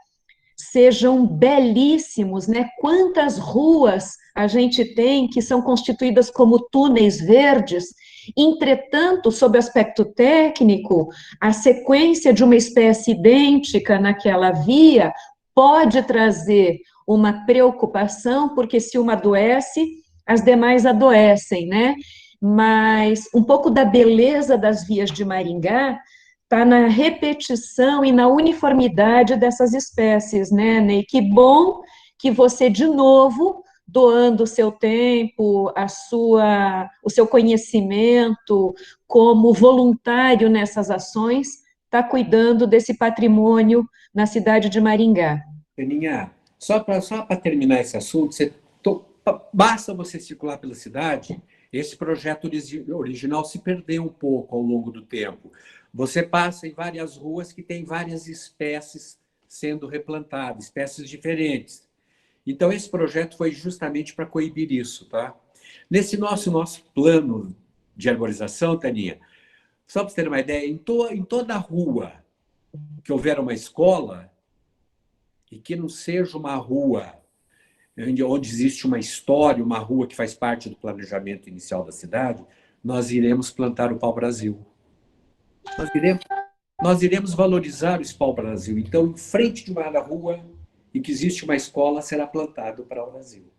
sejam belíssimos, né? Quantas ruas a gente tem que são constituídas como túneis verdes. Entretanto, sob aspecto técnico, a sequência de uma espécie idêntica naquela via pode trazer uma preocupação, porque se uma adoece, as demais adoecem, né? Mas um pouco da beleza das vias de Maringá está na repetição e na uniformidade dessas espécies, né, Ney? Que bom que você, de novo, doando o seu tempo, o seu conhecimento, como voluntário nessas ações, está cuidando desse patrimônio na cidade de Maringá. Peninha, só para terminar esse assunto, basta você circular pela cidade, esse projeto original se perdeu um pouco ao longo do tempo. Você passa em várias ruas que tem várias espécies sendo replantadas, espécies diferentes. Então, esse projeto foi justamente para coibir isso, tá? Nesse nosso plano de arborização, Taninha, só para você ter uma ideia, em toda rua que houver uma escola, e que não seja uma rua onde existe uma história, uma rua que faz parte do planejamento inicial da cidade, nós iremos plantar o pau-brasil. Nós iremos valorizar o pau-brasil. Então, em frente de uma rua em que existe uma escola, será plantado o pau-brasil.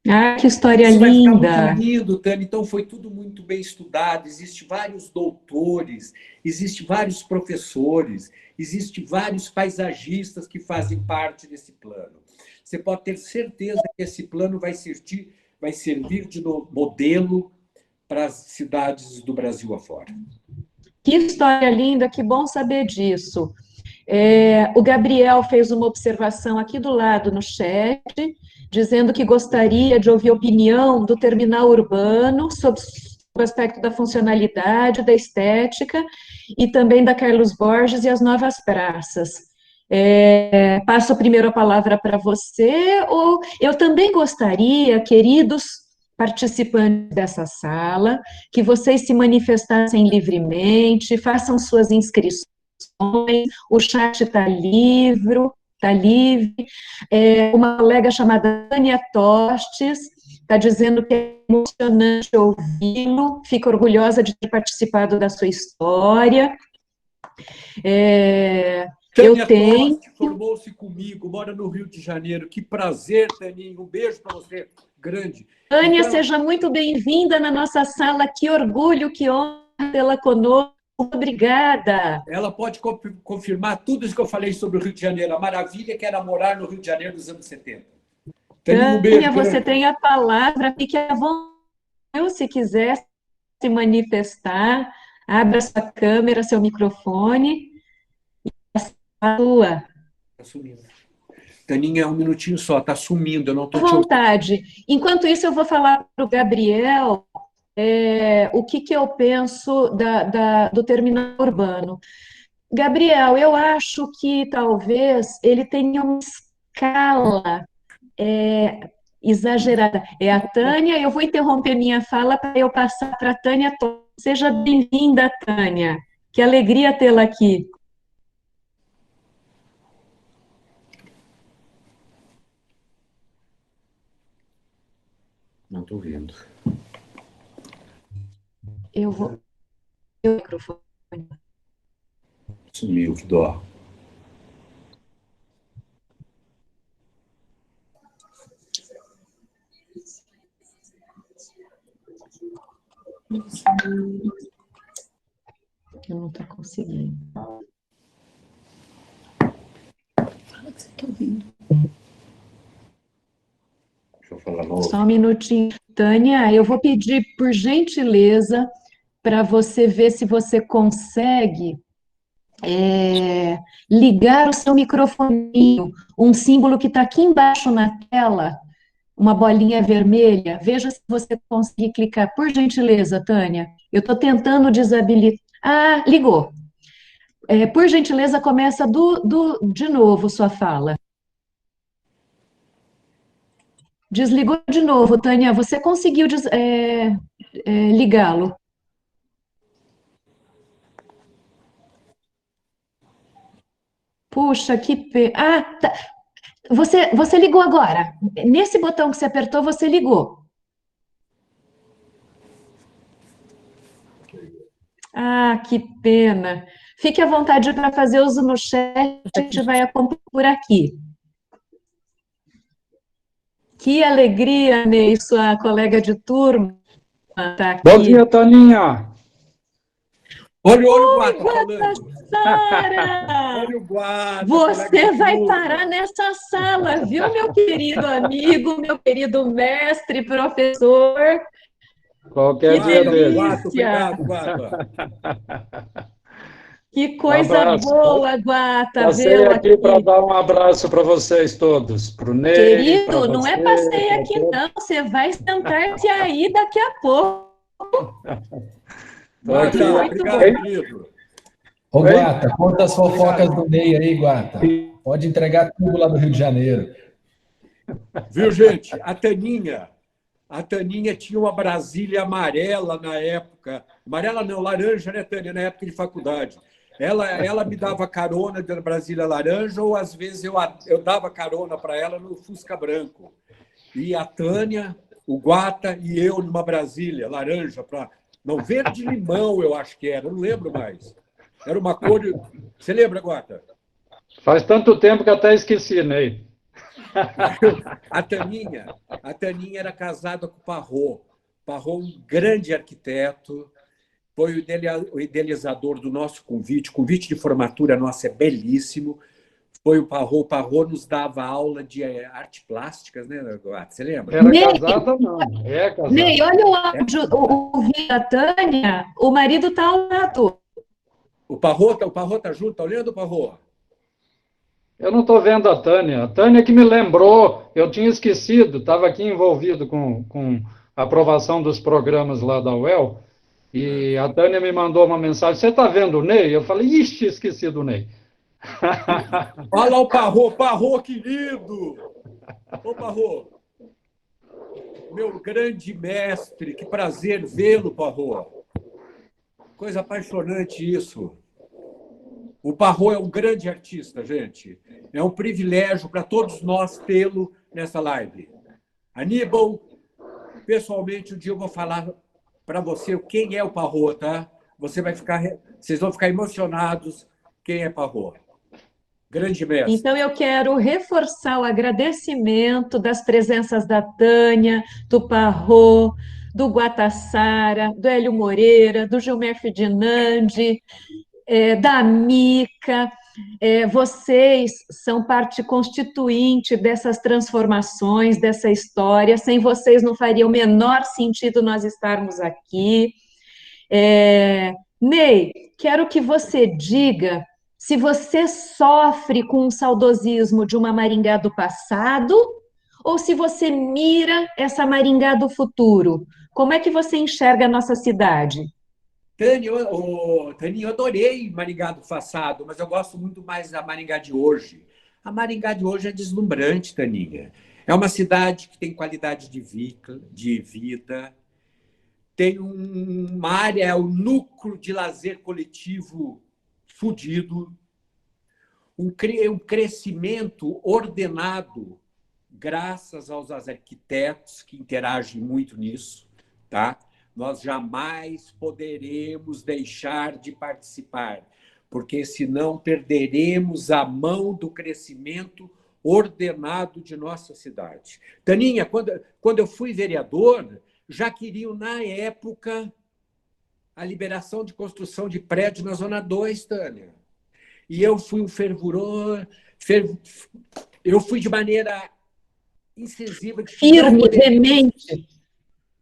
Ah, que história Isso vai ficar muito linda! lindo, Tânia. Então, foi tudo muito bem estudado. Existem vários doutores, existem vários professores, existem vários paisagistas que fazem parte desse plano. Você pode ter certeza que esse plano vai servir de modelo para as cidades do Brasil afora. Que história linda, que bom saber disso. O Gabriel fez uma observação aqui do lado no chat, dizendo que gostaria de ouvir a opinião do terminal urbano sobre o aspecto da funcionalidade, da estética, e também da Carlos Borges e as novas praças. Passo primeiro a palavra para você, ou eu também gostaria, queridos participantes dessa sala, que vocês se manifestassem livremente, façam suas inscrições, o chat está livre. Uma colega chamada Tânia Tostes está dizendo que é emocionante ouvi-lo, fica orgulhosa de ter participado da sua história. Tânia Tostes formou-se comigo, mora no Rio de Janeiro. Que prazer, Taninho. Um beijo para você, grande. Tânia, então, seja muito bem-vinda na nossa sala. Que orgulho, que honra tê-la conosco. Obrigada. Ela pode confirmar tudo isso que eu falei sobre o Rio de Janeiro, a maravilha que era morar no Rio de Janeiro dos anos 70. Tânia, beijo, você tem a palavra, fique à vontade, se quiser se manifestar, abra sua câmera, seu microfone, e a sua. Está sumindo. Taninha, um minutinho só, está sumindo, eu não estou te ouvindo. À vontade. Enquanto isso, eu vou falar para o Gabriel o que eu penso do terminal urbano. Gabriel, eu acho que talvez ele tenha uma escala exagerada. É a Tânia, eu vou interromper minha fala para eu passar para a Tânia. Seja bem-vinda, Tânia. Que alegria tê-la aqui. Não estou vendo. Eu vou... O microfone. Sumiu, que dó. Eu não estou conseguindo. Fala que você está ouvindo. Deixa eu falar novo. Só um minutinho. Tânia, eu vou pedir, por gentileza, para você ver se você consegue ligar o seu microfoninho, um símbolo que está aqui embaixo na tela, uma bolinha vermelha. Veja se você conseguir clicar, por gentileza, Tânia. Eu estou tentando desabilitar. Ah, ligou. Por gentileza, começa de novo sua fala. Desligou de novo, Tânia. Você conseguiu ligá-lo? Puxa, que pena. Ah, tá. Você ligou agora. Nesse botão que você apertou, você ligou. Ah, que pena. Fique à vontade para fazer uso no chat, a gente vai acompanhar por aqui. Que alegria, Ney, sua colega de turma está aqui. Bom dia, Toninha. Olha o Guata falando. Sara! Olha o Guata. Você vai parar nessa sala, viu, meu querido amigo, meu querido mestre, professor? Qualquer Que dia dele. Guata, delícia! obrigado, Guata. Que Um coisa abraço. boa, Guata, Passei vê-lo aqui para aqui. dar um abraço para vocês todos, para o Ney, para Querido, não é você, passeio para aqui, todos. não. Você vai sentar-se aí daqui a pouco. Estou aqui. Guata, Muito bom. obrigado, querido. Ô, Oi? Guata, conta as fofocas do Ney aí, Guata. Pode entregar tudo lá do Rio de Janeiro. Viu, gente? A Taninha tinha uma Brasília amarela na época. Amarela não, laranja, né, Tânia? Na época de faculdade. Ela me dava carona da Brasília laranja ou, às vezes, eu dava carona para ela no Fusca branco. E a Tânia, o Guata e eu numa Brasília laranja. Não, verde-limão, eu acho que era. Eu não lembro mais. Era uma cor... Você lembra, Guata? Faz tanto tempo que até esqueci, Ney. A Taninha era casada com o Parrot. Parrot, um grande arquiteto, foi o idealizador do nosso convite. O convite de formatura nosso é belíssimo. Foi o Parrot. O Parrot nos dava aula de arte plásticas, né, Guata? Você lembra? Era Ney, casada ou não? É casada. Ney, olha o áudio, o vídeo da Tânia, o marido está ao lado. O Parrot tá junto, tá olhando o Parrot? Eu não estou vendo a Tânia. A Tânia que me lembrou, eu tinha esquecido, estava aqui envolvido com a aprovação dos programas lá da UEL, e a Tânia me mandou uma mensagem, você está vendo o Ney? Eu falei, ixi, esqueci do Ney. Olha lá o Parrot, querido! Ô, Parrot, meu grande mestre, que prazer vê-lo, Parrot. Coisa apaixonante isso. O Parrot é um grande artista, gente. É um privilégio para todos nós tê-lo nessa live. Aníbal, pessoalmente, um dia eu vou falar para você quem é o Parrot, tá? Vocês vão ficar emocionados quem é Parrot. Grande mestre. Então, eu quero reforçar o agradecimento das presenças da Tânia, do Parrot, do Guatassara, do Hélio Moreira, do Gilmer Ferdinandi, da Mica. Vocês são parte constituinte dessas transformações, dessa história. Sem vocês não faria o menor sentido nós estarmos aqui. Ney, quero que você diga se você sofre com o saudosismo de uma Maringá do passado ou se você mira essa Maringá do futuro. Como é que você enxerga a nossa cidade? Taninha, eu adorei Maringá do passado, mas eu gosto muito mais da Maringá de hoje. A Maringá de hoje é deslumbrante, Taninha. É uma cidade que tem qualidade de vida, tem uma área, um núcleo de lazer coletivo fudido, um crescimento ordenado, graças aos arquitetos que interagem muito nisso, tá? Nós jamais poderemos deixar de participar, porque senão perderemos a mão do crescimento ordenado de nossa cidade. Taninha, quando eu fui vereador, já queriam, na época, a liberação de construção de prédio na Zona 2, Tânia. E eu fui um fervoroso, eu fui de maneira incisiva. Firme, veemente.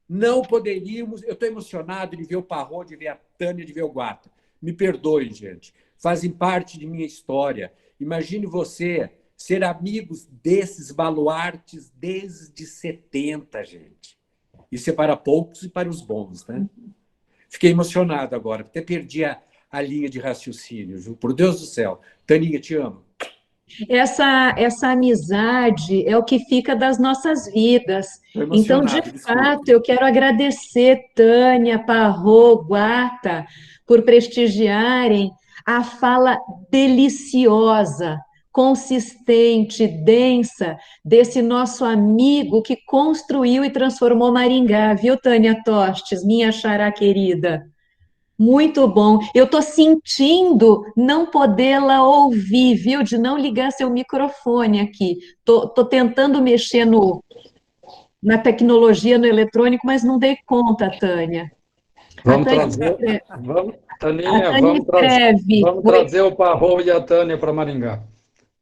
Não poderíamos. Eu estou emocionado de ver o Parrot, de ver a Tânia, de ver o Guata. Me perdoe, gente. Fazem parte de minha história. Imagine você ser amigos desses baluartes desde 70, gente. Isso é para poucos e para os bons, né? Fiquei emocionado agora. Até perdi a linha de raciocínio, viu? Por Deus do céu. Taninha, te amo. Essa amizade é o que fica das nossas vidas. Então, de fato, eu quero agradecer Tânia, Parrot, Guata, por prestigiarem a fala deliciosa, consistente, densa desse nosso amigo que construiu e transformou Maringá, viu, Tânia Tostes, minha xará querida? Muito bom. Eu estou sentindo não podê-la ouvir, viu? De não ligar seu microfone aqui. Estou tentando mexer na tecnologia, no eletrônico, mas não dei conta, Tânia. Vamos Tânia trazer, escreve. Taninha, A Tânia escreve. vamos trazer o Parro e a Tânia para Maringá.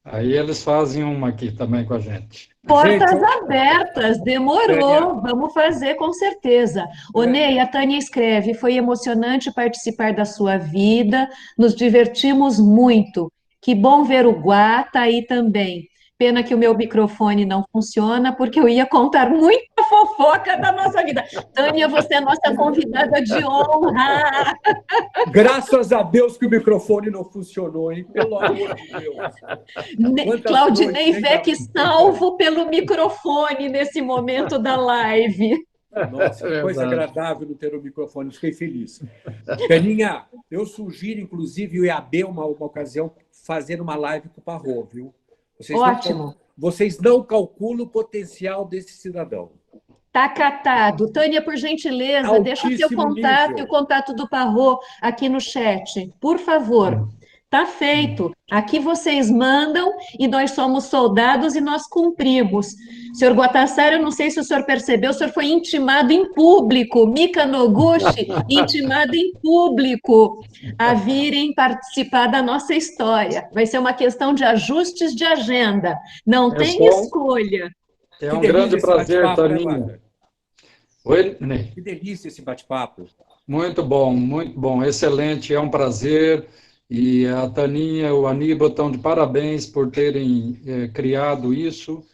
Aí eles fazem uma aqui também com a gente. Portas Gente, abertas, demorou, vamos fazer com certeza. Ô, Ney, a Tânia escreve, foi emocionante participar da sua vida, nos divertimos muito. Que bom ver o Guata aí também. Pena que o meu microfone não funciona, porque eu ia contar muita fofoca da nossa vida. Tânia, você é nossa convidada de honra. graças a Deus que o microfone não funcionou, hein? Pelo amor de Deus. Quantas Claudinei noites, hein, Vec Gabi? salvo pelo microfone nesse momento da live. Nossa, que coisa agradável não ter o microfone, fiquei feliz. Peninha, eu sugiro, inclusive, o IAB, uma ocasião, fazer uma live com o Parro, viu? Ótimo. Vocês não calculam o potencial desse cidadão. Tá catado. Tânia, por gentileza, deixa o seu Altíssimo contato nível. e o contato do Parro aqui no chat, por favor. Tá feito. Aqui vocês mandam e nós somos soldados e nós cumprimos. Senhor Guatassara, eu não sei se o senhor percebeu, o senhor foi intimado em público, Mika Noguchi, intimado em público a virem participar da nossa história. Vai ser uma questão de ajustes de agenda. Não tem escolha. É Que um delícia grande esse prazer, bate-papo, né, Taninha. Guata? Oi, Ney. Que delícia esse bate-papo. Muito bom, excelente, é um prazer. E a Taninha e o Aníbal estão de parabéns por terem criado isso.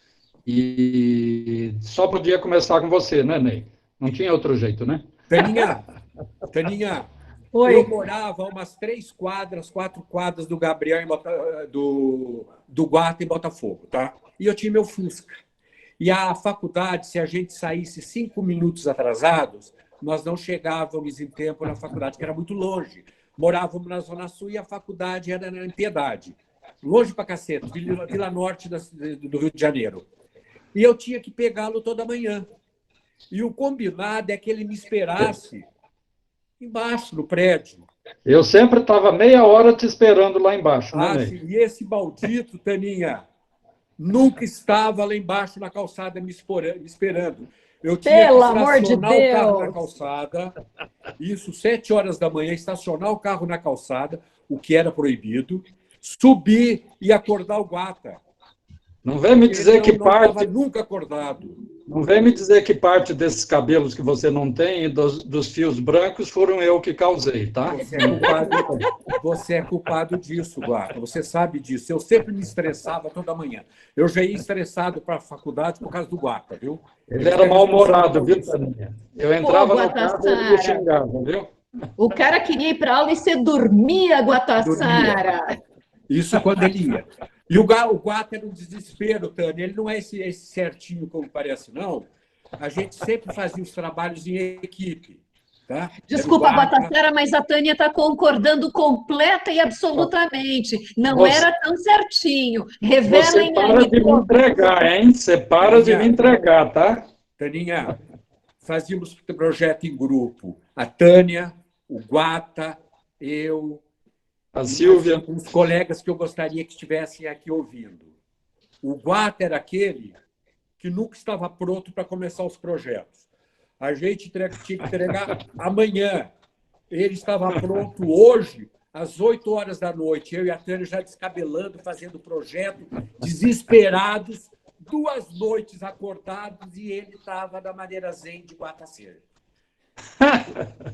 E só podia começar com você, né, Ney? Não tinha outro jeito, né? Taninha, Oi. eu morava a umas 3 quadras, 4 quadras do Gabriel, do Guata em Botafogo, tá? E eu tinha meu Fusca. E a faculdade, se a gente saísse 5 minutos atrasados, nós não chegávamos em tempo na faculdade, que era muito longe. Morávamos na Zona Sul e a faculdade era em Piedade. Longe pra cacete, Vila Norte do Rio de Janeiro. E eu tinha que pegá-lo toda manhã. E o combinado é que ele me esperasse embaixo, no prédio. Eu sempre estava meia hora te esperando lá embaixo, né, Ney? Sim. E esse maldito, Taninha, nunca estava lá embaixo na calçada me esperando. Eu tinha que estacionar o carro na calçada, isso 7 horas da manhã, estacionar o carro na calçada, o que era proibido, subir e acordar o Guata. Não vem me dizer que parte. Não estava nunca acordado. Não vem me dizer que parte desses cabelos que você não tem, dos fios brancos, foram eu que causei, tá? Você é culpado disso, Guata. Você sabe disso. Eu sempre me estressava toda manhã. Eu já ia estressado para a faculdade por causa do Guata, viu? Ele era mal-humorado, viu, Taninha? Eu entrava no carro e ele me xingava, viu? O cara queria ir para aula e você dormia, Guatassara. Isso quando ele ia. E o Guata era um desespero, Tânia. Ele não é esse certinho como parece, não. A gente sempre fazia os trabalhos em equipe. Tá? Desculpa, Guatassara, mas a Tânia está concordando completa e absolutamente. Não era tão certinho. Revelem Você para de me entregar, hein? Você para de me entregar, tá? Taninha, fazíamos projeto em grupo. A Tânia, o Guata, eu... A Silvia. Os colegas que eu gostaria que estivessem aqui ouvindo. O Guata era aquele que nunca estava pronto para começar os projetos. A gente tinha que entregar amanhã. Ele estava pronto hoje, às 8 horas da noite. Eu e a Tânia já descabelando, fazendo projeto, desesperados, 2 noites acordados, e ele estava da maneira zen de Guataceira.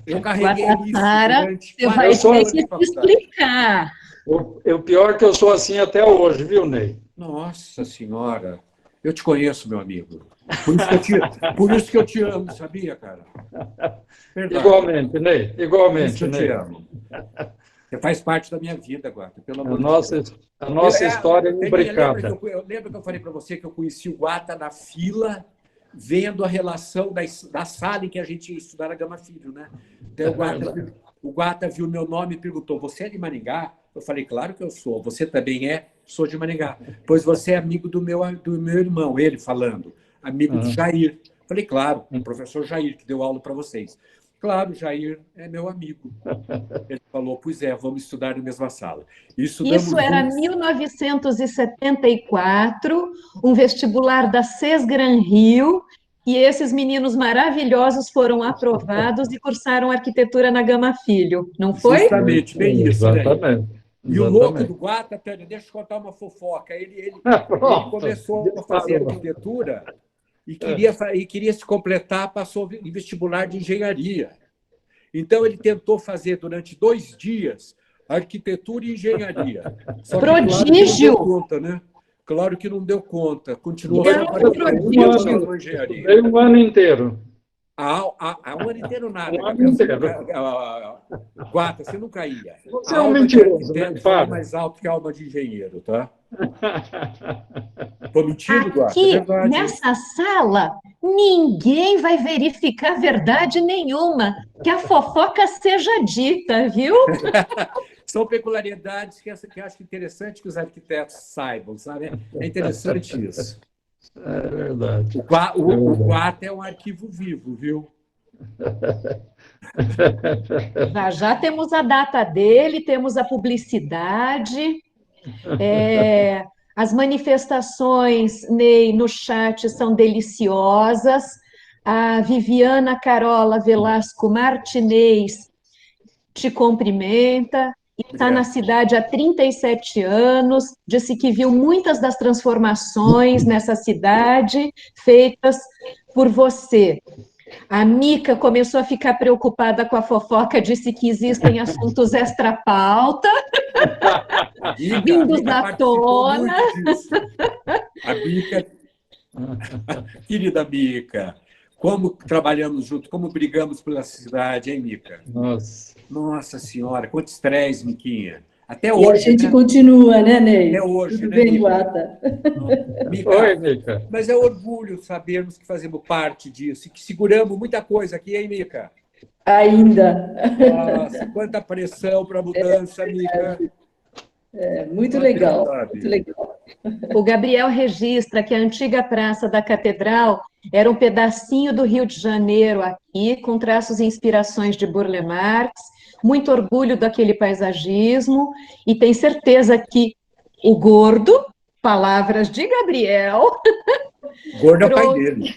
Eu carreguei isso durante você vai ter que se explicar. O pior é que eu sou assim até hoje, viu, Ney? Nossa Senhora, eu te conheço, meu amigo. Por isso que eu te amo, sabia, cara? Verdade. Igualmente, Ney. Igualmente, eu Ney. te amo. Você faz parte da minha vida, Guata, pelo amor de Deus. A nossa história é imbricada. Lembra que eu falei para você que eu conheci o Guata na fila, vendo a relação da sala em que a gente ia estudar na Gama Filho, né? Então, o Guata viu meu nome e perguntou: você é de Maringá? Eu falei: claro que eu sou. Você também é? Sou de Maringá. Pois você é amigo do meu irmão, ele falando. Amigo do Jair. Eu falei: claro, o professor Jair, que deu aula para vocês. Claro, Jair é meu amigo. Ele falou: pois é, vamos estudar na mesma sala. Isso era 1974, um vestibular da SESGRAN Rio, e esses meninos maravilhosos foram aprovados e cursaram arquitetura na Gama Filho, não foi? Justamente, bem isso, né? Exatamente. E o louco do Guata, Tânia, deixa eu contar uma fofoca. Ele Pronto, começou a fazer disparou. arquitetura e queria se completar, passou em vestibular de engenharia. Então, ele tentou fazer durante 2 dias arquitetura e engenharia. Só que, claro, que não Prodígio! deu conta, né? Claro que não deu conta. Continuou só Garoto com arquitetura e prodígio. abandonou a engenharia. Estudei um ano inteiro. Há um ano inteiro nada, Um ano Gabriel. Você inteiro. Guata, você nunca ia. Você A é um alma de mentiroso, né, arquiteto fala Fábio? mais alto que a alma de engenheiro, tá? Tô mentindo, Guata? É Aqui, verdade. nessa sala, ninguém vai verificar verdade nenhuma, que a fofoca seja dita, viu? São peculiaridades que eu acho interessante que os arquitetos saibam, sabe? É interessante isso. É verdade. O Guata é um arquivo vivo, viu? Já temos a data dele, temos a publicidade, as manifestações, Ney, no chat são deliciosas. A Viviana Carola Velasco Martinez te cumprimenta. Está na cidade há 37 anos, disse que viu muitas das transformações nessa cidade feitas por você. A Mica começou a ficar preocupada com a fofoca, disse que existem assuntos extra-pauta, vindos à tona. Muito disso. A Mica, querida Mica, como trabalhamos juntos, como brigamos pela cidade, hein, Mica? Nossa Senhora, quanto estresse, Miquinha. Até hoje. E a gente, né? continua, né, Ney? Até hoje, Tudo né, bem, Mica? Guata? Mica, Oi, Mica. mas é orgulho sabermos que fazemos parte disso e que seguramos muita coisa aqui, hein, Mica? Ainda. Nossa, quanta pressão para mudança, Mica. Muito legal, muito legal. O Gabriel registra que a antiga Praça da Catedral era um pedacinho do Rio de Janeiro aqui, com traços e inspirações de Burle Marx, muito orgulho daquele paisagismo, e tem certeza que o gordo, palavras de Gabriel, Gordo é o pai dele.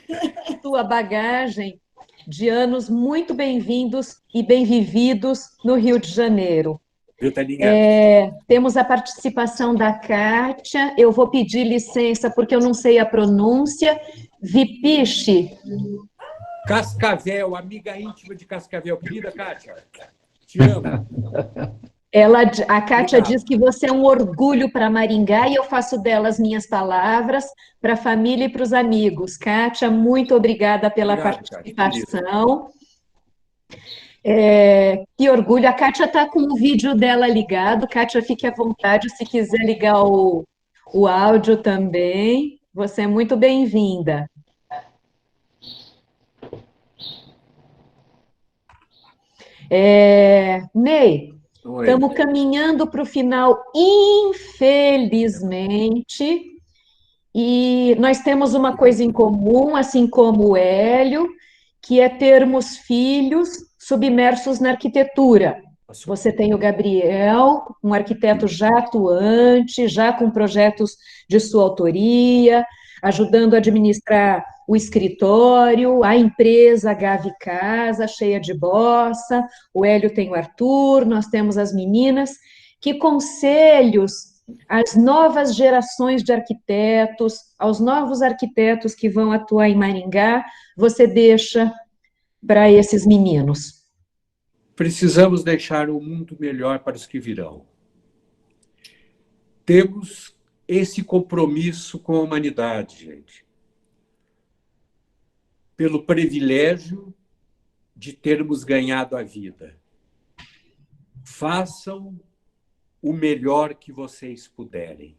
sua bagagem de anos muito bem-vindos e bem-vividos no Rio de Janeiro. Viu, Taninha? Temos a participação da Kátia, eu vou pedir licença porque eu não sei a pronúncia, Vipiche. Cascavel, amiga íntima de Cascavel. Querida Kátia, te amo. A Kátia Obrigado. diz que você é um orgulho para Maringá e eu faço delas minhas palavras para a família e para os amigos. Kátia, muito obrigada pela participação. Que orgulho. A Kátia está com o vídeo dela ligado. Kátia, fique à vontade se quiser ligar o áudio também. Você é muito bem-vinda. Ney, estamos caminhando para o final, infelizmente, e nós temos uma coisa em comum, assim como o Hélio, que é termos filhos submersos na arquitetura. Você tem o Gabriel, um arquiteto já atuante, já com projetos de sua autoria, ajudando a administrar o escritório, a empresa Gavi Casa, cheia de bossa, o Hélio tem o Arthur, nós temos as meninas. Que conselhos às novas gerações de arquitetos, aos novos arquitetos que vão atuar em Maringá, você deixa para esses meninos? Precisamos deixar o mundo melhor para os que virão. Temos esse compromisso com a humanidade, gente. Pelo privilégio de termos ganhado a vida. Façam o melhor que vocês puderem.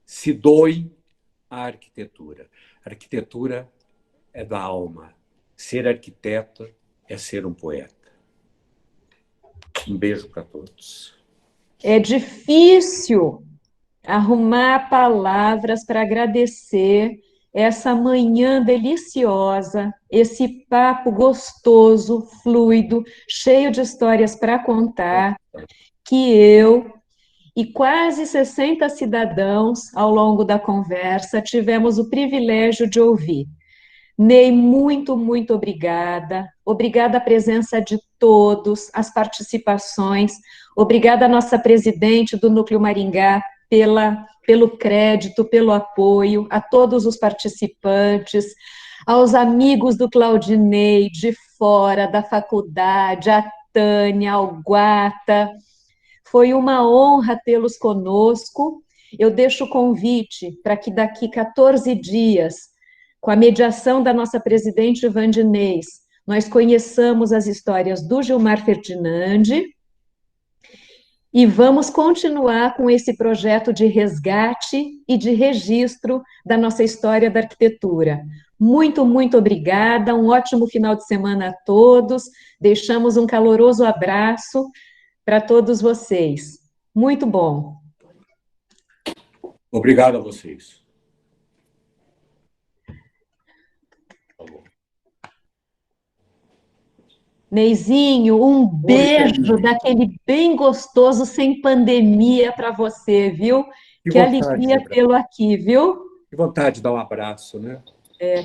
Se doem à arquitetura. A arquitetura é da alma. Ser arquiteto é ser um poeta. Um beijo para todos. É difícil arrumar palavras para agradecer essa manhã deliciosa, esse papo gostoso, fluido, cheio de histórias para contar, que eu e quase 60 cidadãos, ao longo da conversa, tivemos o privilégio de ouvir. Ney, muito, muito obrigada. Obrigada a presença de todos, as participações. Obrigada à nossa presidente do Núcleo Maringá pelo crédito, pelo apoio, a todos os participantes, aos amigos do Claudinei, de fora, da faculdade, a Tânia, ao Guata. Foi uma honra tê-los conosco. Eu deixo o convite para que daqui 14 dias, com a mediação da nossa presidente Vandinês, nós conheçamos as histórias do Gilmar Ferdinandi e vamos continuar com esse projeto de resgate e de registro da nossa história da arquitetura. Muito, muito obrigada, um ótimo final de semana a todos, deixamos um caloroso abraço para todos vocês. Muito bom. Obrigado a vocês. Neizinho, um beijo daquele bem gostoso, sem pandemia para você, viu? Que alegria tê-lo aqui, viu? Que vontade de dar um abraço, né?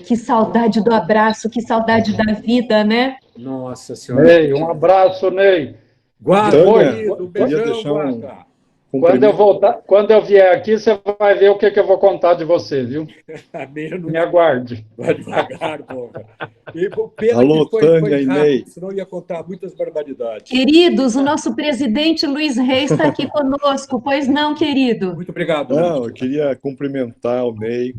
Que saudade do abraço, que saudade da vida, né? Nossa Senhora. Ney, um abraço, Ney. Guarda, Depois, beijão, Guarda. Quando eu vier aqui, você vai ver o que eu vou contar de você, viu? Me aguarde. Vai devagar, porra. E pena Alô, que foi Tânia e rápido, Ney. senão ia contar muitas barbaridades. Queridos, o nosso presidente Luiz Reis está aqui conosco, pois não, querido? Muito obrigado. Não, eu queria cumprimentar o Ney.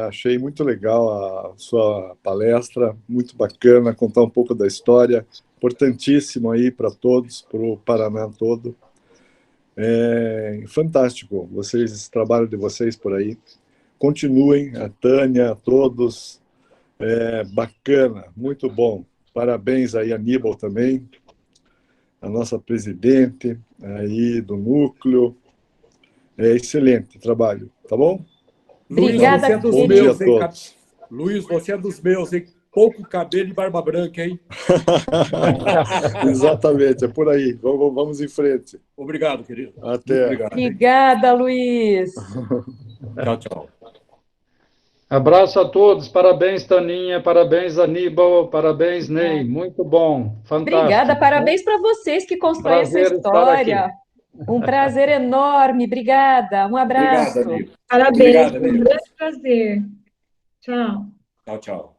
Achei muito legal a sua palestra, muito bacana, contar um pouco da história, importantíssimo aí para todos, para o Paraná todo. Fantástico, esse trabalho de vocês por aí. Continuem, a Tânia, a todos. Bacana, muito bom. Parabéns aí a Aníbal também, a nossa presidente aí do núcleo. Excelente trabalho, tá bom? Obrigada, Luiz, você é dos bom meus, dia a hein? todos. Luiz, você é dos meus, hein? Pouco cabelo e barba branca, hein? Exatamente, é por aí. Vamos em frente. Obrigado, querido. Até. Obrigado. Obrigada, Luiz. Tchau, tchau. Abraço a todos. Parabéns, Taninha. Parabéns, Aníbal. Parabéns, Ney. Muito bom. Fantástico. Obrigada, parabéns para vocês que constroem essa Prazer estar história. aqui. Um prazer enorme. Obrigada. Um abraço. Obrigado, amigo. Parabéns, Obrigado, foi um amigo. grande prazer. Tchau. Tchau, tchau.